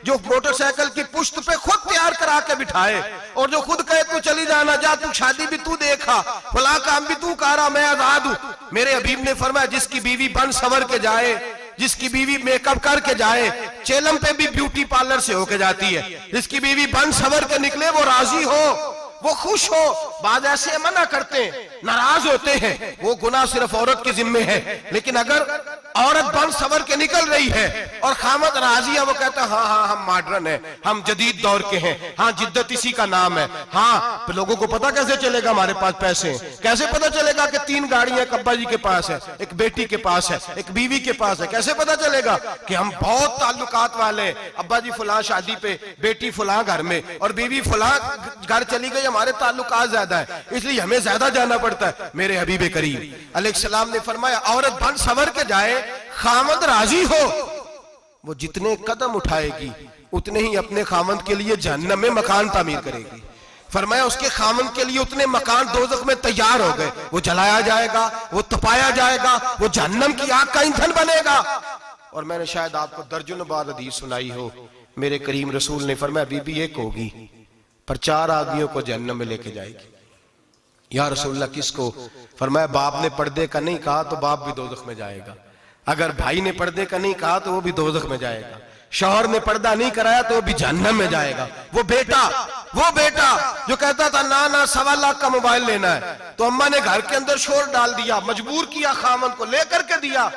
जो मोटरसाइकिल की पुश्त पे खुद तैयार करा के बिठाए और जो खुद कहे तू चली जाना, जा तू शादी भी तू देखा, फला काम भी तू करा, मैं आजाद हूं। मेरे हबीब ने फरमाया जिसकी बीवी बन सवर के जाए, जिसकी बीवी मेकअप करके जाए, चेलम पे भी ब्यूटी पार्लर से होके जाती है, जिसकी बीवी बन सवर के निकले वो राजी हो, वो खुश हो। बाद ऐसे मना करते हैं, नाराज होते हैं, वो गुनाह सिर्फ औरत के जिम्मे है। लेकिन अगर औरत बन सवर के निकल रही है और खामद राजी है, वो कहता है हाँ हम मॉडर्न है, हम जदीद दौर के हैं, हाँ जिद्दत इसी का नाम है, हाँ तो लोगों को पता कैसे चलेगा हमारे पास पैसे हैं, कैसे पता चलेगा कि 3 गाड़ियां एक अब्बा जी के पास है, एक बेटी के पास है, एक बीवी के पास है, कैसे पता चलेगा कि हम बहुत ताल्लुकात वाले हैं, अब्बा जी फलां शादी पे, बेटी फलां घर में और बीवी फलां घर चली गई, हमारे ताल्लुकात ज्यादा है इसलिए हमें ज्यादा जाना पड़ता है। मेरे हबीब करीम अलैहिस्सलाम ने फरमाया औरत बन सवर के जाए, खामद राजी हो, वो जितने कदम उठाएगी उतने ही अपने खामद के लिए जहन्नम में मकान तामीर करेगी। फरमाया उसके खामद के लिए उतने मकान दोज़ख में तैयार हो गए, वो जलाया जाएगा, वो तपाया जाएगा, वो जहन्नम की आग का ईंधन बनेगा। और मैंने शायद आपको दर्जनों बार हदीस सुनाई हो, मेरे करीम रसूल ने फरमाया बीबी एक होगी पर 4 आदमियों को जहन्नम में लेके जाएगी। या रसूलल्लाह किसको? फरमाया बाप ने पर्दे का नहीं कहा तो बाप भी दोज़ख में जाएगा, अगर भाई ने पर्दे का नहीं कहा तो वो भी दोज़ख में जाएगा, शौहर ने पर्दा नहीं कराया तो वो भी जहन्नम में जाएगा। वो बेटा जो कहता था ना 1.25 लाख का मोबाइल लेना है तो अम्मा ने घर के अंदर शोर डाल दिया, मजबूर किया, खामन को लेकर के दिया।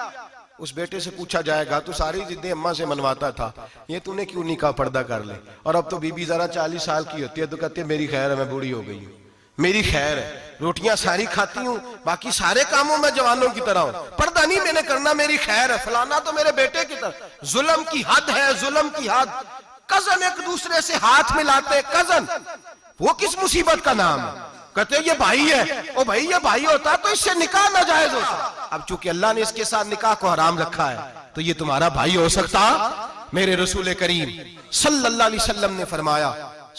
उस बेटे से पूछा जाएगा तू सारी जिद्दें अम्मा से मनवाता था, ये तूने क्यों नहीं कहा पर्दा कर ले? और अब तो बीबी जरा 40 साल की होती है तो कहती है मेरी खैर है, मैं बूढ़ी हो गई हूँ, मेरी खैर है, रोटियां सारी खाती हूँ, बाकी सारे कामों में जवानों की तरह हूं, पर्दा नहीं मैंने करना, मेरी खैर है। फलाना तो मेरे बेटे की तरह। जुल्म की हद है, जुल्म की हद। कजन एक दूसरे से हाथ मिलाते, कजन, वो किस मुसीबत का नाम है? कहते ये भाई है, ओ भाई ये भाई होता तो इससे निकाह नाजायज होता। अब चूंकि अल्लाह ने इसके साथ निकाह को हराम रखा है तो ये तुम्हारा भाई हो सकता? मेरे रसूल करीम सल्लल्लाहु अलैहि वसल्लम ने फरमाया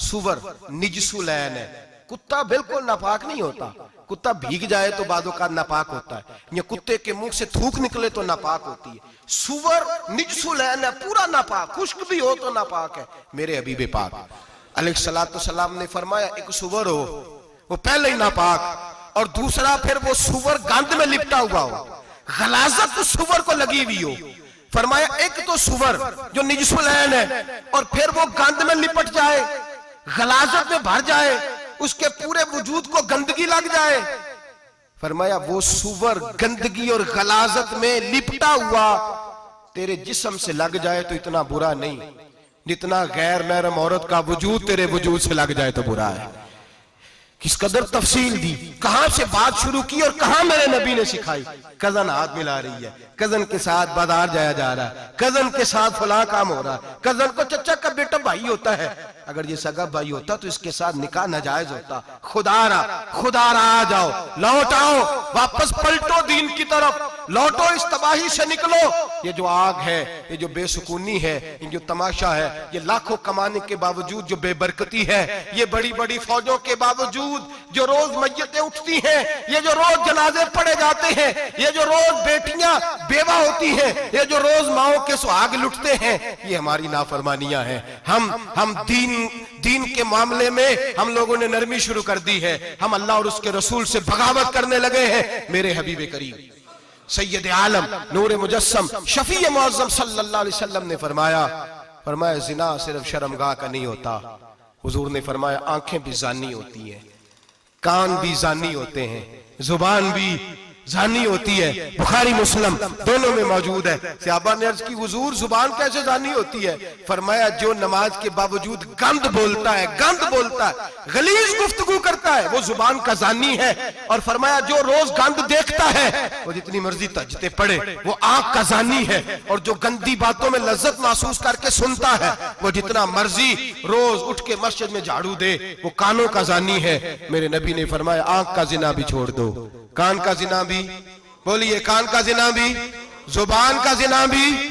सुवर निजसुलैन है, कुत्ता बिल्कुल नापाक नहीं होता, कुत्ता भीग जाए तो बादों का नापाक होता है, या कुत्ते के मुंह से थूक निकले तो नापाक होती है। सुवर निजसुलैन है, पूरा नापाक, खुश्क भी हो तो नापाक है। मेरे हबीब पाक अलैहिस्सलातु सलाम ने फरमाया एक सुवर हो वो पहले ही नापाक, और दूसरा फिर वो सुवर गंद में लिपटा हुआ हो, गलाजत उस सुवर को लगी हुई हो। फरमाया एक तो सुवर जो निजसुलैन है और फिर वो गंद में लिपट जाए, गलाजत में भर जाए, उसके पूरे वजूद को गंदगी लग जाए। फरमाया वो सुवर गंदगी और गलाजत में लिपटा हुआ तेरे जिस्म से लग जाए तो इतना बुरा नहीं जितना गैर महरम औरत का वजूद तेरे वजूद से लग जाए तो बुरा है। किस कदर तफसील दी, कहां से बात शुरू की और कहां मेरे नबी ने सिखाई। कजन हाथ मिला रही है, कजन के साथ बाजार जाया जा रहा है, कजन के साथ फलां काम हो रहा है, कजन को चचा का बेटा भाई होता है, अगर ये सगा भाई होता तो इसके साथ निकाह नाजायज होता। खुदारा आ जाओ, लौट आओ, वापस पलटो दीन की तरफ, लौटो, इस तबाही से निकलो। ये जो आग है, ये जो बेसुकूनी है, ये जो तमाशा है, ये लाखों कमाने के बावजूद जो बेबरकती है, ये बड़ी बड़ी फौजों के बावजूद जो रोज मैयतें उठती हैं, ये जो रोज जनाजे पड़े जाते हैं, ये जो रोज बेटियां बेवा होती हैं, ये जो रोज माओ के सुहाग लुटते हैं, ये हमारी नाफरमानियां हैं। हम दीन के मामले में हम लोगों ने नरमी शुरू कर दी है। हम अल्लाह और उसके रसूल से बगावत करने लगे हैं। मेरे हबीब करीम सैयद आलम नूर मुजस्सम शफी मुअज्जम सल्लल्लाहु अलैहि वसल्लम ने फरमाया जिना सिर्फ शर्मगाह का नहीं होता। हुजूर ने फरमाया आंखें भी जानी होती हैं, कान भी जानी होते हैं, जुबान भी जानी होती है। बुखारी मुस्लिम दोनों में मौजूद है। सहाबा ने अर्ज की हुजूर जुबान कैसे जानी होती है? फरमाया जो नमाज के बावजूद गंद बोलता है, गलीज गुफ्तगू करता है, वो जुबान का जानी है। और फरमाया जो रोज गंद देखता है, वो जितनी मर्जी तजते पड़े, वो आंख का जानी है। और जो गंदी बातों में लज्जत महसूस करके सुनता है, वो जितना मर्जी रोज उठ के मस्जिद में झाड़ू दे, वो कानों का जानी है। मेरे नबी ने फरमाया आंख का जिना भी छोड़ दो, कान का जिना भी, बोलिए कान का जिना भी, जुबान का जिना भी।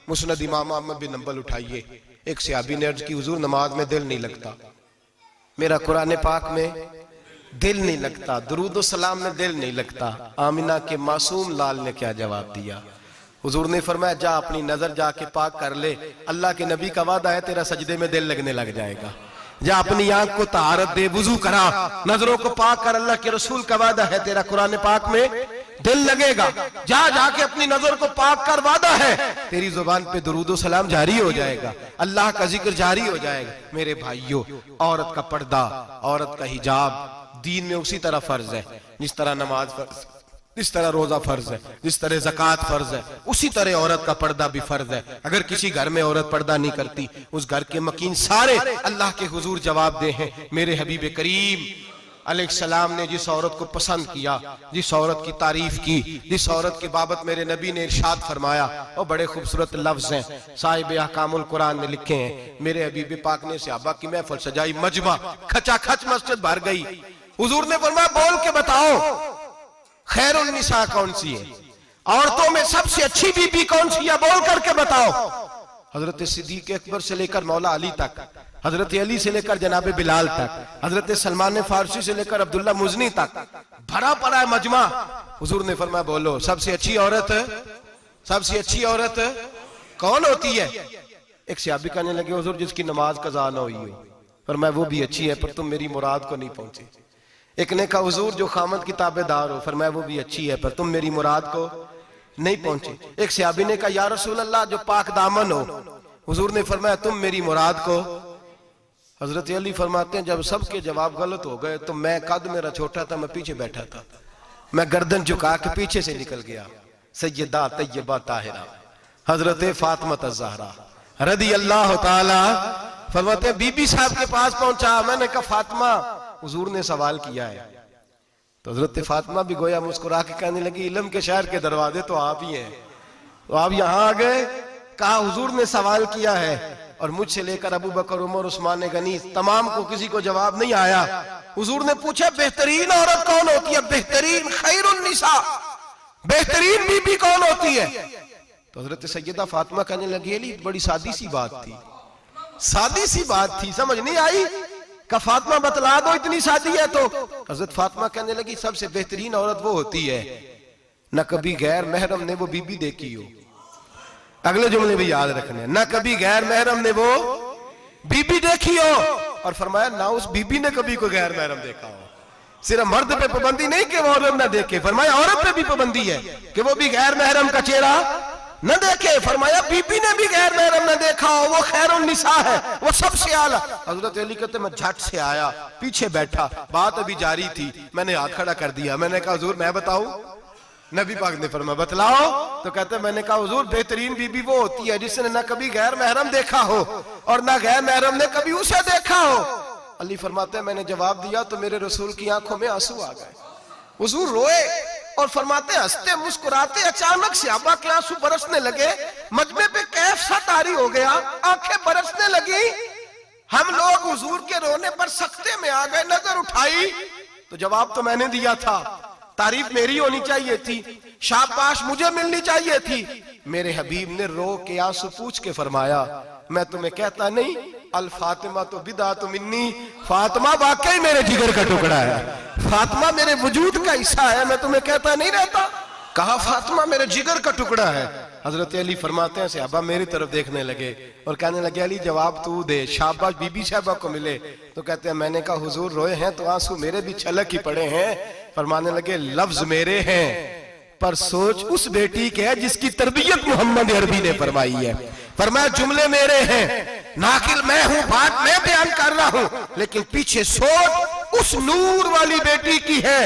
मुस्नद इमाम अहमद बिन हंबल उठाइए, एक सहाबी ने अर्ज की हुजूर नमाज में दिल नहीं लगता, मेरा कुरान पाक में दिल नहीं लगता, दुरूद व सलाम में दिल नहीं लगता। आमिना के मासूम लाल ने क्या जवाब दिया? हुजूर ने फरमाया जा अपनी नजर जाके पाक कर ले, अल्लाह के नबी का वादा है तेरा सजदे में दिल लगने लग जाएगा। जा अपनी आंख को तहारत दे, वुजू करा, नजरों को पाक कर, अल्लाह के रसूल का वादा है तेरा कुरान पाक में दिल लगेगा। जाके अपनी नजर को पाक कर, वादा है तेरी जुबान पे दुरूद व सलाम जारी हो जाएगा, अल्लाह का जिक्र जारी हो जाएगा। मेरे भाइयों, औरत का पर्दा, औरत का हिजाब दीन में उसी तरह फर्ज है जिस तरह नमाज फर्ज, जिस तरह रोजा फर्ज है, जिस तरह ज़कात फर्ज है, उसी तरह औरत का पर्दा भी फर्ज है। अगर किसी घर में औरत पर्दा नहीं करती, उस घर के मकीन सारे अल्लाह के हुजूर जवाब दे हैं। मेरे हबीब करीम अलैहिस्सलाम ने जिस औरत को पसंद किया, जिस औरत की तारीफ की, जिस औरत की बाबत मेरे नबी ने इरशाद फरमाया, और बड़े खूबसूरत लफ्ज हैं, साहिब अहकामुल कुरान ने लिखे हैं। मेरे हबीब पाक ने सहाबा की महफिल सजाई, मजमा खचाखच मस्जिद भर गई। हुजूर ने फरमाया बोल के बताओ खैरुन निसा कौन सी है, औरतों में सबसे अच्छी बीबी कौन सी है, बोल करके बताओ। हजरत सिद्दीक अकबर से लेकर मौला अली तक, हजरत अली से लेकर जनाब बिलाल तक, हजरत सलमान फारसी से लेकर अब्दुल्ला मुजनी तक भरा पड़ा है मजमा। हुजूर ने फरमाया बोलो सबसे अच्छी औरत कौन होती है? एक सहाबी कहने लगे हुजूर जिसकी नमाज कज़ा ना हुई हो। फरमाया वो भी अच्छी है, पर तुम मेरी मुराद को नहीं पहुंचे। एक ने कहा हुजूर जो खामद की ताबेदार हो। फरमाया वो भी अच्छी है, पर तुम मेरी मुराद को नहीं पहुंचे। एक सहाबी ने कहा या रसूल अल्लाह जो पाक दामन हो। हुजूर ने फरमाया तुम मेरी मुराद को। हजरत अली फरमाते हैं जब सबके जवाब गलत हो गए तो मैं, कद मेरा छोटा था, मैं पीछे बैठा था, मैं गर्दन झुका के पीछे से निकल गया। सैयदा तैयबा ताहिरा हजरत फातिमा ज़हरा रदी अल्लाह ताला फरमाते हैं बीबी साहब के पास पहुंचा। मैंने कहा फातिमा, हुजूर ने सवाल किया है। तो हजरत फातिमा भी गोया मुस्कुरा के कहने लगी इल्म के शहर के दरवाजे तो आप ही हैं, तो आप यहाँ आ गए। कहा हुजूर ने सवाल किया है और मुझसे लेकर अबू बकर, उमर, उस्मान गनी तमाम को किसी को जवाब नहीं आया। हुजूर ने पूछा बेहतरीन औरत कौन होती है? बेहतरीन खैरुन निसा, बेहतरीन बीबी कौन होती है? तो हजरत सैयदा फातिमा कहने लगी अली बड़ी सादी सी बात थी, सादी सी बात थी, समझ नहीं आई। का फातिमा बतला दो इतनी सादी है। तो हजरत फातिमा कहने लगी सबसे बेहतरीन औरत वो होती है न कभी गैर महरम ने वो बीबी देखी हो। अगले जुमले भी याद रखने, न कभी गैर महरम ने वो बीबी देखी हो, और फरमाया ना उस बीबी ने कभी कोई गैर महरम देखा हो। सिर्फ मर्द पे पाबंदी नहीं कि वो औरत ना देखे, फरमाया औरत पे भी पाबंदी है कि वो भी गैर महरम का चेहरा न देखे। फरमाया बीबी ने भी गैर महरम न देखा हो, वो खैरुन निसा है, वो सबसे आला। हजरत अली कहते मैं झट से आया, पीछे बैठा, बात अभी जारी थी, मैंने हाथ खड़ा कर दिया। मैंने कहा हुजूर मैं बताऊं? नबी पाक ने फरमाया बतलाओ। तो कहते मैंने कहा हुजूर बेहतरीन बीबी वो होती है जिसने न कभी गैर महरम देखा हो और न गैर महरम ने कभी उसे देखा हो। अली फरमाते हैं मैंने जवाब दिया तो मेरे रसूल की आंखों में आंसू आ गए। हुजूर रोए और फरमाते हंसते मुस्कुराते अचानक सहाबा के आंसू बरसने लगे, मजमे पे कैफ सा तारी हो गया, आंखें बरसने लगी। हम लोग हुजूर के रोने पर सख्ते में आ गए, नजर उठाई तो जवाब तो मैंने दिया था, तारीफ मेरी होनी चाहिए थी, शाबाश मुझे मिलनी चाहिए थी। मेरे हबीब ने रो के आंसू पूछ के फरमाया, मैं तुम्हें कहता नहीं अल फातिमा तो बिदा तो मिन्नी, फातिमा वाकई मेरे जिगर का टुकड़ा है, फातिमा मेरे वजूद का हिस्सा है, मैं तुम्हें कहता नहीं रहता। कहा फातिमा मेरे जिगर का टुकड़ा है। हजरत अली फरमाते हैं सहाबा मेरी तरफ देखने लगे और कहने लगे अली जवाब तू दे, शाबाश बीबी साहबा को मिले। तो कहते हैं मैंने कहा हुजूर रोए हैं तो आंसू मेरे भी छलक ही पड़े हैं। फरमाने लगे लफ्ज मेरे हैं पर सोच उस बेटी के है जिसकी तरबियत मोहम्मद अरबी ने फरमाई है। फरमाया जुमले मेरे हैं, नाकिल मैं हूं, बात मैं बयान कर रहा हूं, लेकिन पीछे सोच उस नूर वाली बेटी की है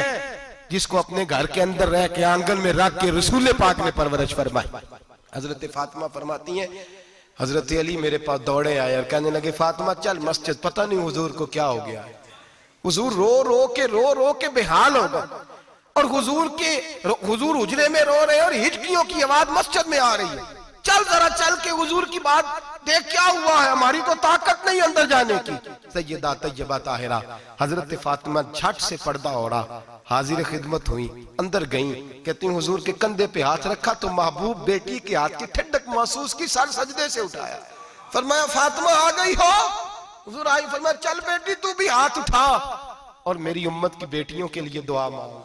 जिसको अपने घर के अंदर रह के आंगन में रख के रसूल पाक ने परवरिश फरमाई। हजरत फातिमा फरमाती हैं हजरत अली मेरे पास दौड़े आए और कहने लगे फातिमा चल मस्जिद, पता नहीं हुजूर को क्या हो गया है। हुजूर रो रो के बेहाल हो गए और हुजूर हुजरे में रो रहे हैं और हिचकियों की आवाज मस्जिद में आ रही है। चल जरा चल के हुजूर की बात देख क्या हुआ है, हमारी तो ताकत नहीं अंदर जाने की। सैयदा तैयबा ताहिरा हजरत फातिमा झट से पर्दा ओढ़ा, हाजिर खिदमत हुई, अंदर गई, कहती हुजूर के कंधे पे हाथ रखा तो महबूब बेटी के हाथ की ठंडक महसूस की, सर सजदे से उठाया। फरमाया फातिमा आ गई हो? हुजूर आई। फरमाया चल बेटी तू भी हाथ उठा और मेरी उम्मत की बेटियों के लिए दुआ मांग।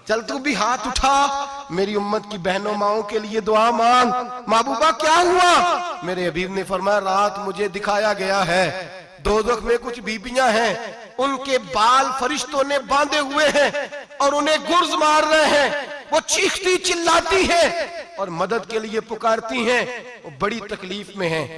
चल तू भी हाथ उठा, मेरी उम्मत की बहनों माओं के लिए दुआ मांग। महबूबा क्या हुआ? मेरे हबीब ने फरमाया रात मुझे दिखाया गया है दोज़ख में कुछ बीबियां हैं, उनके बाल फरिश्तों ने बांधे हुए हैं और उन्हें गुर्ज मार रहे हैं, वो चीखती चिल्लाती हैं और मदद के लिए पुकारती हैं, वो बड़ी तकलीफ में हैं।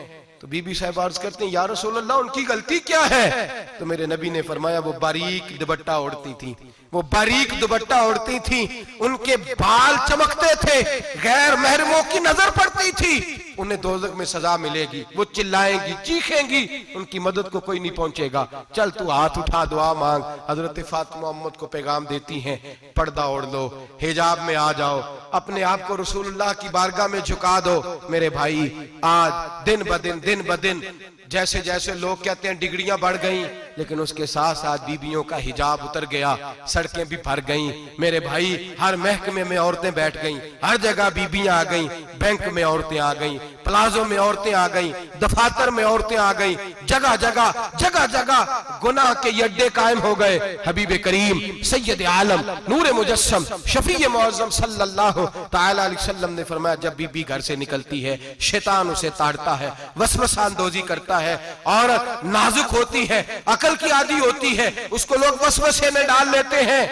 तो बीबी साहब अर्ज करते हैं या रसूल अल्लाह उनकी गलती क्या है? तो मेरे नबी ने फरमाया वो बारीक दुपट्टा ओढ़ती थी, वो बारीक दुपट्टा ओढ़ती थी, उनके बाल चमकते थे, गैर महरमों की नजर पड़ती थी, उन्हें दोज़ख में सजा मिलेगी, वो चिल्लाएंगी चीखेंगी, उनकी मदद को कोई नहीं पहुंचेगा। चल तू हाथ उठा दुआ मांग। हजरत फातिमा उम्मत को पैगाम देती हैं पर्दा ओढ़ लो, हिजाब में आ जाओ, अपने आप को रसूलुल्लाह की बारगाह में झुका दो। मेरे भाई आज दिन ब दिन जैसे जैसे लोग कहते हैं डिग्रियां बढ़ गई, लेकिन उसके साथ साथ बीबियों का हिजाब उतर गया, सड़कें भी भर गईं। मेरे भाई हर महकमे में औरतें बैठ गईं, हर जगह बीबियां आ गईं, बैंक में औरतें आ गईं, प्लाजो में औरतें आ गईं, दफातर में औरतें आ गईं, जगह जगह गुनाह के अड्डे कायम हो गए। हबीब करीम सैयद आलम नूर मुजस्सम शफी मुअज्जम सल्लल्लाहु तआला अलैहि वसल्लम ने फरमाया जब बीबी घर से निकलती है शैतान उसे ताड़ता है, वसवसा अंदोजी करता है, औरत नाजुक होती है, अकल की आदी होती है, उसको लोग वसवसे में डाल लेते हैं।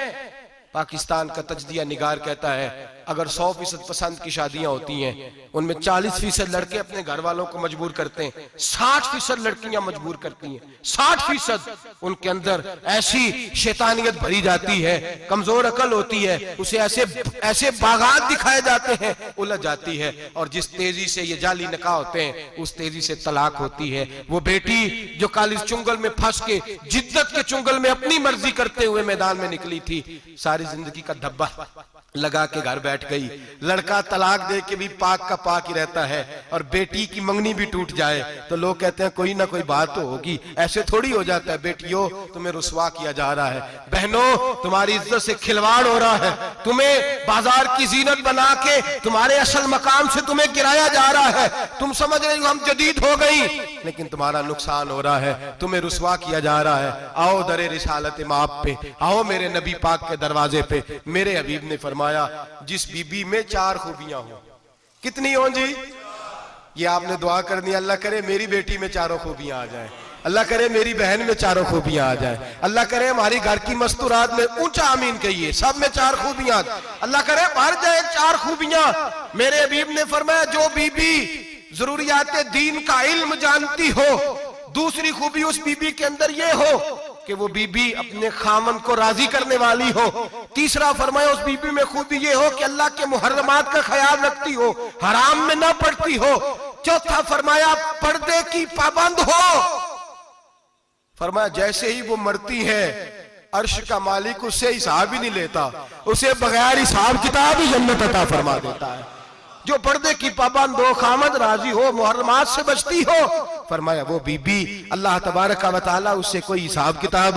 पाकिस्तान का तजदिया निगार कहता है अगर 100% पसंद की शादियां होती हैं उनमें 40% लड़के अपने घर वालों को मजबूर करते हैं, 60% लड़कियां मजबूर करती हैं। 60% उनके अंदर ऐसी शैतानियत भरी जाती है, कमजोर अकल होती है, उसे ऐसे बागात दिखाए जाते हैं, उलझ जाती है, और जिस तेजी से ये जाली निकाह होते हैं उस तेजी से तलाक होती है। वो बेटी जो काली चुंगल में फंस के जिद्दत के चुंगल में अपनी मर्जी करते हुए मैदान में निकली थी, सारी जिंदगी का धब्बा लगा के घर बैठ गई। लड़का तलाक दे के भी पाक का पाक ही रहता है, और बेटी की मंगनी भी टूट जाए तो लोग कहते हैं कोई ना कोई बात तो होगी, ऐसे थोड़ी हो जाता है। बेटियों तुम्हें रुसवा किया जा रहा है, बहनों तुम्हारी इज्जत से खिलवाड़ हो रहा है, तुम्हें बाजार की जीनत बना के तुम्हारे असल मकाम से तुम्हें गिराया जा रहा है। तुम समझ रहे हो हम जदीद हो गई, लेकिन तुम्हारा नुकसान हो रहा है, तुम्हें रुसवा किया जा रहा है। आओ दरे रिसालत माप पे, आओ मेरे नबी पाक के दरवाजे पे। मेरे हबीब ने फरमाया जिस बीबी में 4 खूबियां हो, कितनी हो जी? ये आपने दुआ करनी, अल्लाह करे मेरी बेटी में 4 खूबियां आ जाए, अल्लाह करे मेरी बहन में 4 खूबियां आ जाए, अल्लाह करे हमारी घर की मस्तूरात में, ऊंचा आमीन कहिए, सब में 4 खूबियां, अल्लाह करे भर जाए 4 खूबियां। मेरे हबीब ने फरमाया जो बीबी जरूरियात दीन का इल्म जानती हो, दूसरी खूबी उस बीबी के अंदर ये हो कि वो बीबी अपने खामन को राजी करने वाली हो। तीसरा फरमाया उस बीबी में खूबी ये हो कि अल्लाह के मुहर्रमात का ख्याल रखती हो, हराम में ना पड़ती हो। चौथा फरमाया पर्दे की पाबंद हो। फरमाया जैसे ही वो मरती है अर्श का मालिक उससे हिसाब ही नहीं लेता, उसे बगैर हिसाब किताब ही जन्नत अता फरमा देता है। जो पर्दे की पाबंद हो, खामद राजी हो, मुहर्रमात से बचती हो। फरमाया वो बीबी अल्लाह तबारक व तआला उससे कोई हिसाब किताब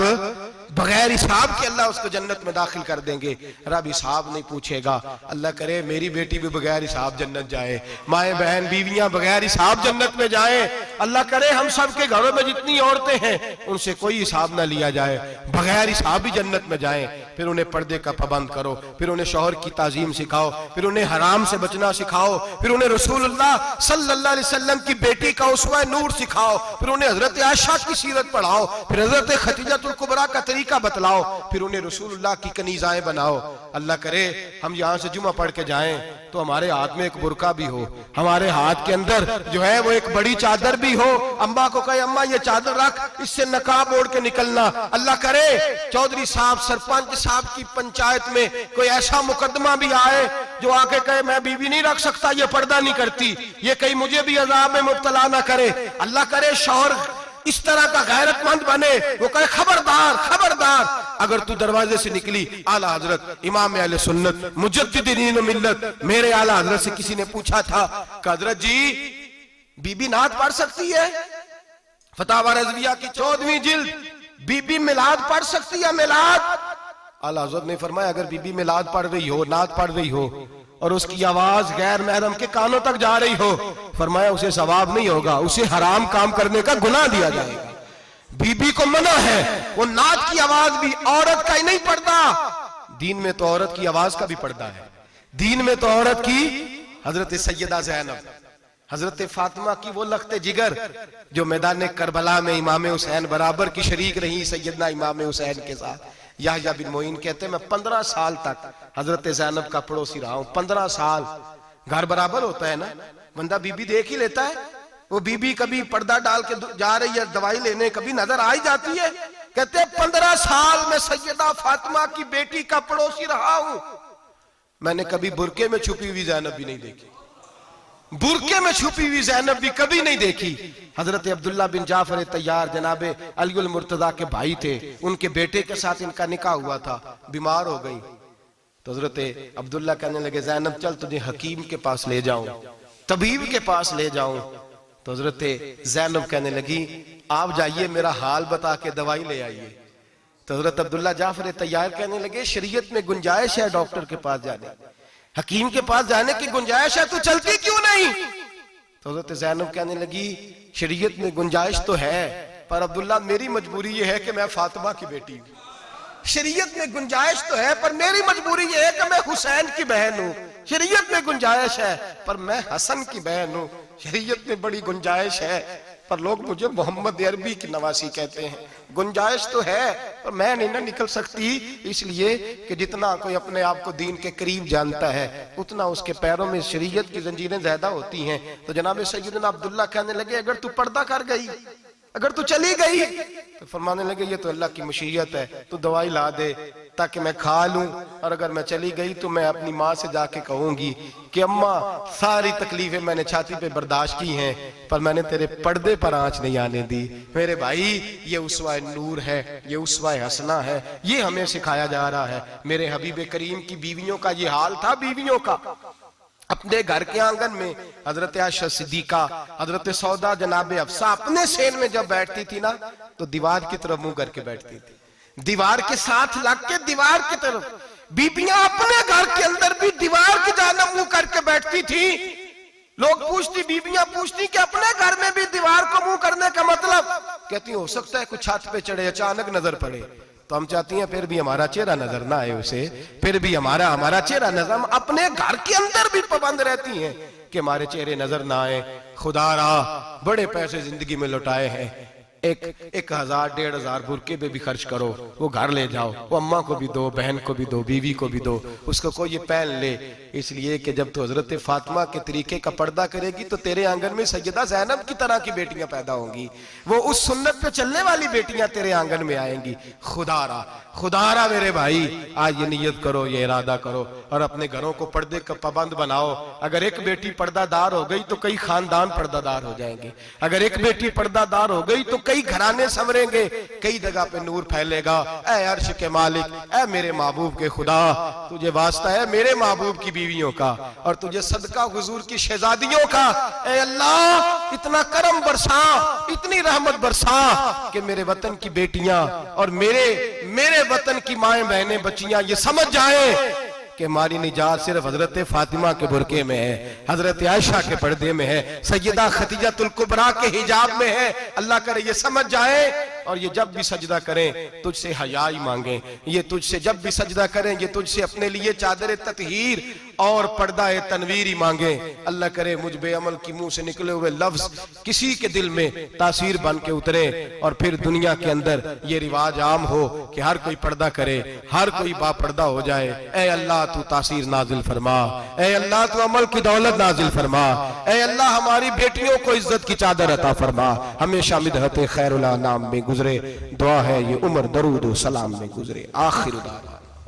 बगैर हिसाब के अल्लाह उसको जन्नत में दाखिल कर देंगे। रब हिसाब नहीं पूछेगा। अल्लाह करे मेरी बेटी भी बगैर हिसाब जन्नत जाए, माए बहन बीवियां बगैर हिसाब जन्नत में जाए। अल्लाह करे हम सब के घरों में जितनी औरतें हैं उनसे कोई हिसाब ना लिया जाए, बगैर हिसाब भी जन्नत में जाए। फिर उन्हें पर्दे का पाबंद करो, फिर उन्हें शौहर की ताजीम सिखाओ, फिर उन्हें हराम से बचना सिखाओ, फिर उन्हें रसूलुल्लाह सल्लल्लाहु अलैहि वसल्लम की बेटी का उसवा नूर सिखाओ, फिर उन्हें हजरत आयशा की सीरत पढ़ाओ, फिर हजरत खदीजतुल कुबरा का तरीका बतलाओ, फिर उन्हें रसूलुल्लाह की कनीज़ाएं बनाओ। अल्लाह करे हम यहाँ से जुमा पढ़ के जाएं तो हमारे हाथ में एक बुरका भी हो, हमारे हाथ के अंदर जो है वो एक बड़ी चादर भी हो। अम्मा को कहे अम्मा ये चादर रख, इससे नकाब ओढ़ के निकलना। अल्लाह करे चौधरी साहब सरपंच साहब की पंचायत में कोई ऐसा मुकदमा भी आए जो आके कहे मैं बीवी नहीं रख सकता, ये पर्दा नहीं करती, ये कहीं मुझे भी अजाब में मुब्तला ना करे। अल्लाह करे शौहर इस तरह का गैरतमंद बने, वो कहे खबरदार खबरदार, अगर तू दरवाजे से निकली आला हजरत इमाम अहले सुन्नत मुजद्दिदीन व मिल्लत मेरे आला हजरत से किसी ने पूछा था कि हजरत जी बीबी नात पढ़ सकती है? फतावा रज़विया की 14वीं जिल्द, बीबी मिलाद पढ़ सकती है? मिलाद आला हजरत ने फरमाया अगर बीबी मिलाद पढ़ रही हो, नात पढ़ रही हो और उसकी आवाज गैर महरम के कानों तक जा रही हो, फरमाया उसे सवाब नहीं होगा, उसे हराम काम करने का गुनाह दिया जाएगा। बीबी को मना है, वो नात की आवाज भी औरत का ही नहीं पड़ता, दीन में तो औरत की आवाज का भी पर्दा है। दीन में तो औरत की हजरत सैयदा ज़ैनब, हजरत फातिमा की वो लख्ते जिगर जो मैदान करबला में इमाम हुसैन बराबर की शरीक रही सैयदना इमाम हुसैन के साथ। याह्या बिन मोइन कहते मैं 15 साल तक हजरत ज़ैनब का पड़ोसी रहा हूं। 15 साल, घर बराबर होता है ना, बंदा बीबी देख ही लेता है। वो बीबी कभी पर्दा डाल के जा रही है दवाई लेने, कभी नजर आ ही जाती है। कहते 15 साल में सैयदा फातिमा की बेटी का पड़ोसी रहा हूं, मैंने कभी बुरके में छुपी हुई ज़ैनब भी नहीं देखी, बुरके में छुपी हुई ज़ैनब भी कभी नहीं देखी। हजरत अब्दुल्ला बिन जाफर तैयार जनाबे अली मुर्तजा के भाई थे, उनके बेटे के साथ इनका निकाह हुआ था, बीमार हो गई तो हजरत अब्दुल्ला कहने लगे ज़ैनब चल तुझे हकीम के पास ले जाऊं, तबीब के पास ले जाऊं। तो हजरत ज़ैनब कहने लगी आप जाइए मेरा हाल बता के दवाई ले आइए। तो हजरत अब्दुल्ला जाफर तैयार कहने लगे शरीयत में गुंजाइश है डॉक्टर के पास जाने, हकीम के पास जाने की गुंजाइश है, तो चलती क्यों नहीं? तो हजरत ज़ैनब कहने लगी शरीयत में गुंजाइश तो है पर अब्दुल्ला मेरी मजबूरी ये है कि मैं फातिमा की बेटी हूं। शरीयत में गुंजाइश तो है पर मेरी मजबूरी ये है कि मैं हुसैन की बहन हूं। शरीयत में गुंजाइश है पर मैं हसन की बहन हूं। शरीयत में बड़ी गुंजाइश है पर लोग मुझे मोहम्मद अरबी की नवासी कहते हैं। गुंजाइश तो है पर मैं नहीं ना निकल सकती, इसलिए कि जितना कोई अपने आप को दीन के करीब जानता है उतना उसके पैरों में शरीयत की जंजीरें ज्यादा होती हैं। तो जनाब सैयदना अब्दुल्ला कहने लगे अगर तू पर्दा कर गई, अगर तू चली गई, तो फरमाने लगे ये तो अल्लाह की मशीयत है, तू दवाई ला दे ताकि मैं खा लूं, और अगर मैं चली गई तो मैं अपनी माँ से जाके कहूंगी कि अम्मा सारी तकलीफें मैंने छाती पे बर्दाश्त की हैं पर मैंने तेरे पर्दे पर आंच नहीं आने दी। मेरे भाई ये उसवा नूर है, ये उसवा हसना है, ये हमें सिखाया जा रहा है। मेरे हबीब करीम की बीवियों का ये हाल था, बीवियों का अपने घर के आंगन में हजरत आयशा सिद्दीका, हजरत सौदा जनाब अफसा अपने सेन में जब बैठती थी ना तो दीवार की तरफ मुंह करके बैठती थी, दीवार के साथ लग के दीवार की तरफ। बीबियां अपने घर के अंदर भी दीवार की जानिब मुंह करके बैठती थी। लोग पूछती, बीबियां पूछती कि अपने घर में भी दीवार को मुंह करने का मतलब? कहती हो सकता है कुछ छत पे चढ़े अचानक नजर पड़े तो हम चाहती हैं फिर भी हमारा चेहरा नजर ना आए उसे, फिर भी हमारा चेहरा नजर, हम अपने घर के अंदर भी पाबंद रहती हैं कि हमारे चेहरे नजर ना आए। खुदा रहा बड़े पैसे जिंदगी में लुटाए हैं, 1000 1500 बुरके पे भी खर्च करो, वो घर ले जाओ, वो अम्मा को भी दो, बहन को भी दो, बीवी को भी दो, उसको कोई ये पहन ले। इसलिए कि जब तो हजरत फातिमा के तरीके का पर्दा करेगी तो तेरे आंगन में सैयदा ज़ैनब की तरह की बेटियां पैदा होंगी, वो उस सुन्नत पे चलने वाली बेटियां तेरे आंगन में आएंगी। खुदारा मेरे भाई आज ये नियत करो, ये इरादा करो, और अपने घरों को पर्दे का पाबंद बनाओ। अगर एक बेटी पर्दादार हो गई तो कई खानदान पर्दादार हो जाएंगे। अगर एक बेटी पर्दादार हो गई तो कई घराने संवरेंगे, कई जगह पे नूर फैलेगा। ऐ अर्श के मालिक, ऐ मेरे महबूब के खुदा, तुझे वास्ता है मेरे महबूब की बीवियों का और तुझे सदका हुजूर की शहजादियों का। ऐ अल्लाह इतना करम बरसा, इतनी रहमत बरसा कि मेरे वतन की बेटियां और मेरे वतन की माएं बहनें बच्चियां ये समझ जाए कि हमारी निजात सिर्फ हजरत फातिमा के बुरके में है, हजरत आयशा के पर्दे में है, सैयदा खदीजतुल कुबरा के हिजाब में है। अल्लाह करे ये समझ जाए और ये जब भी सजदा करें तुझसे हयाई मांगे, ये तुझसे जब भी सजदा करें ये तुझसे अपने लिए चादर ततहीर और पर्दा तनवीर मांगे। अल्लाह करे मुझ बेअमल की मुंह से निकले हुए लफ्ज किसी के दिल में तासीर बन के उतरे और फिर दुनिया के अंदर ये रिवाज आम हो कि हर कोई पर्दा करे, हर कोई बापर्दा हो जाए। ऐ अल्लाह तू तासीर नाजिल फरमा, ऐ अल्लाह तू अमल की दौलत नाजिल फरमा, ऐ अल्लाह हमारी बेटियों को इज्जत की चादर अता फरमा। हमेशा मिदहत खैरुल अनाम में गुजरे, दुआ है ये उम्र दरूद व सलाम में गुजरे। आखिर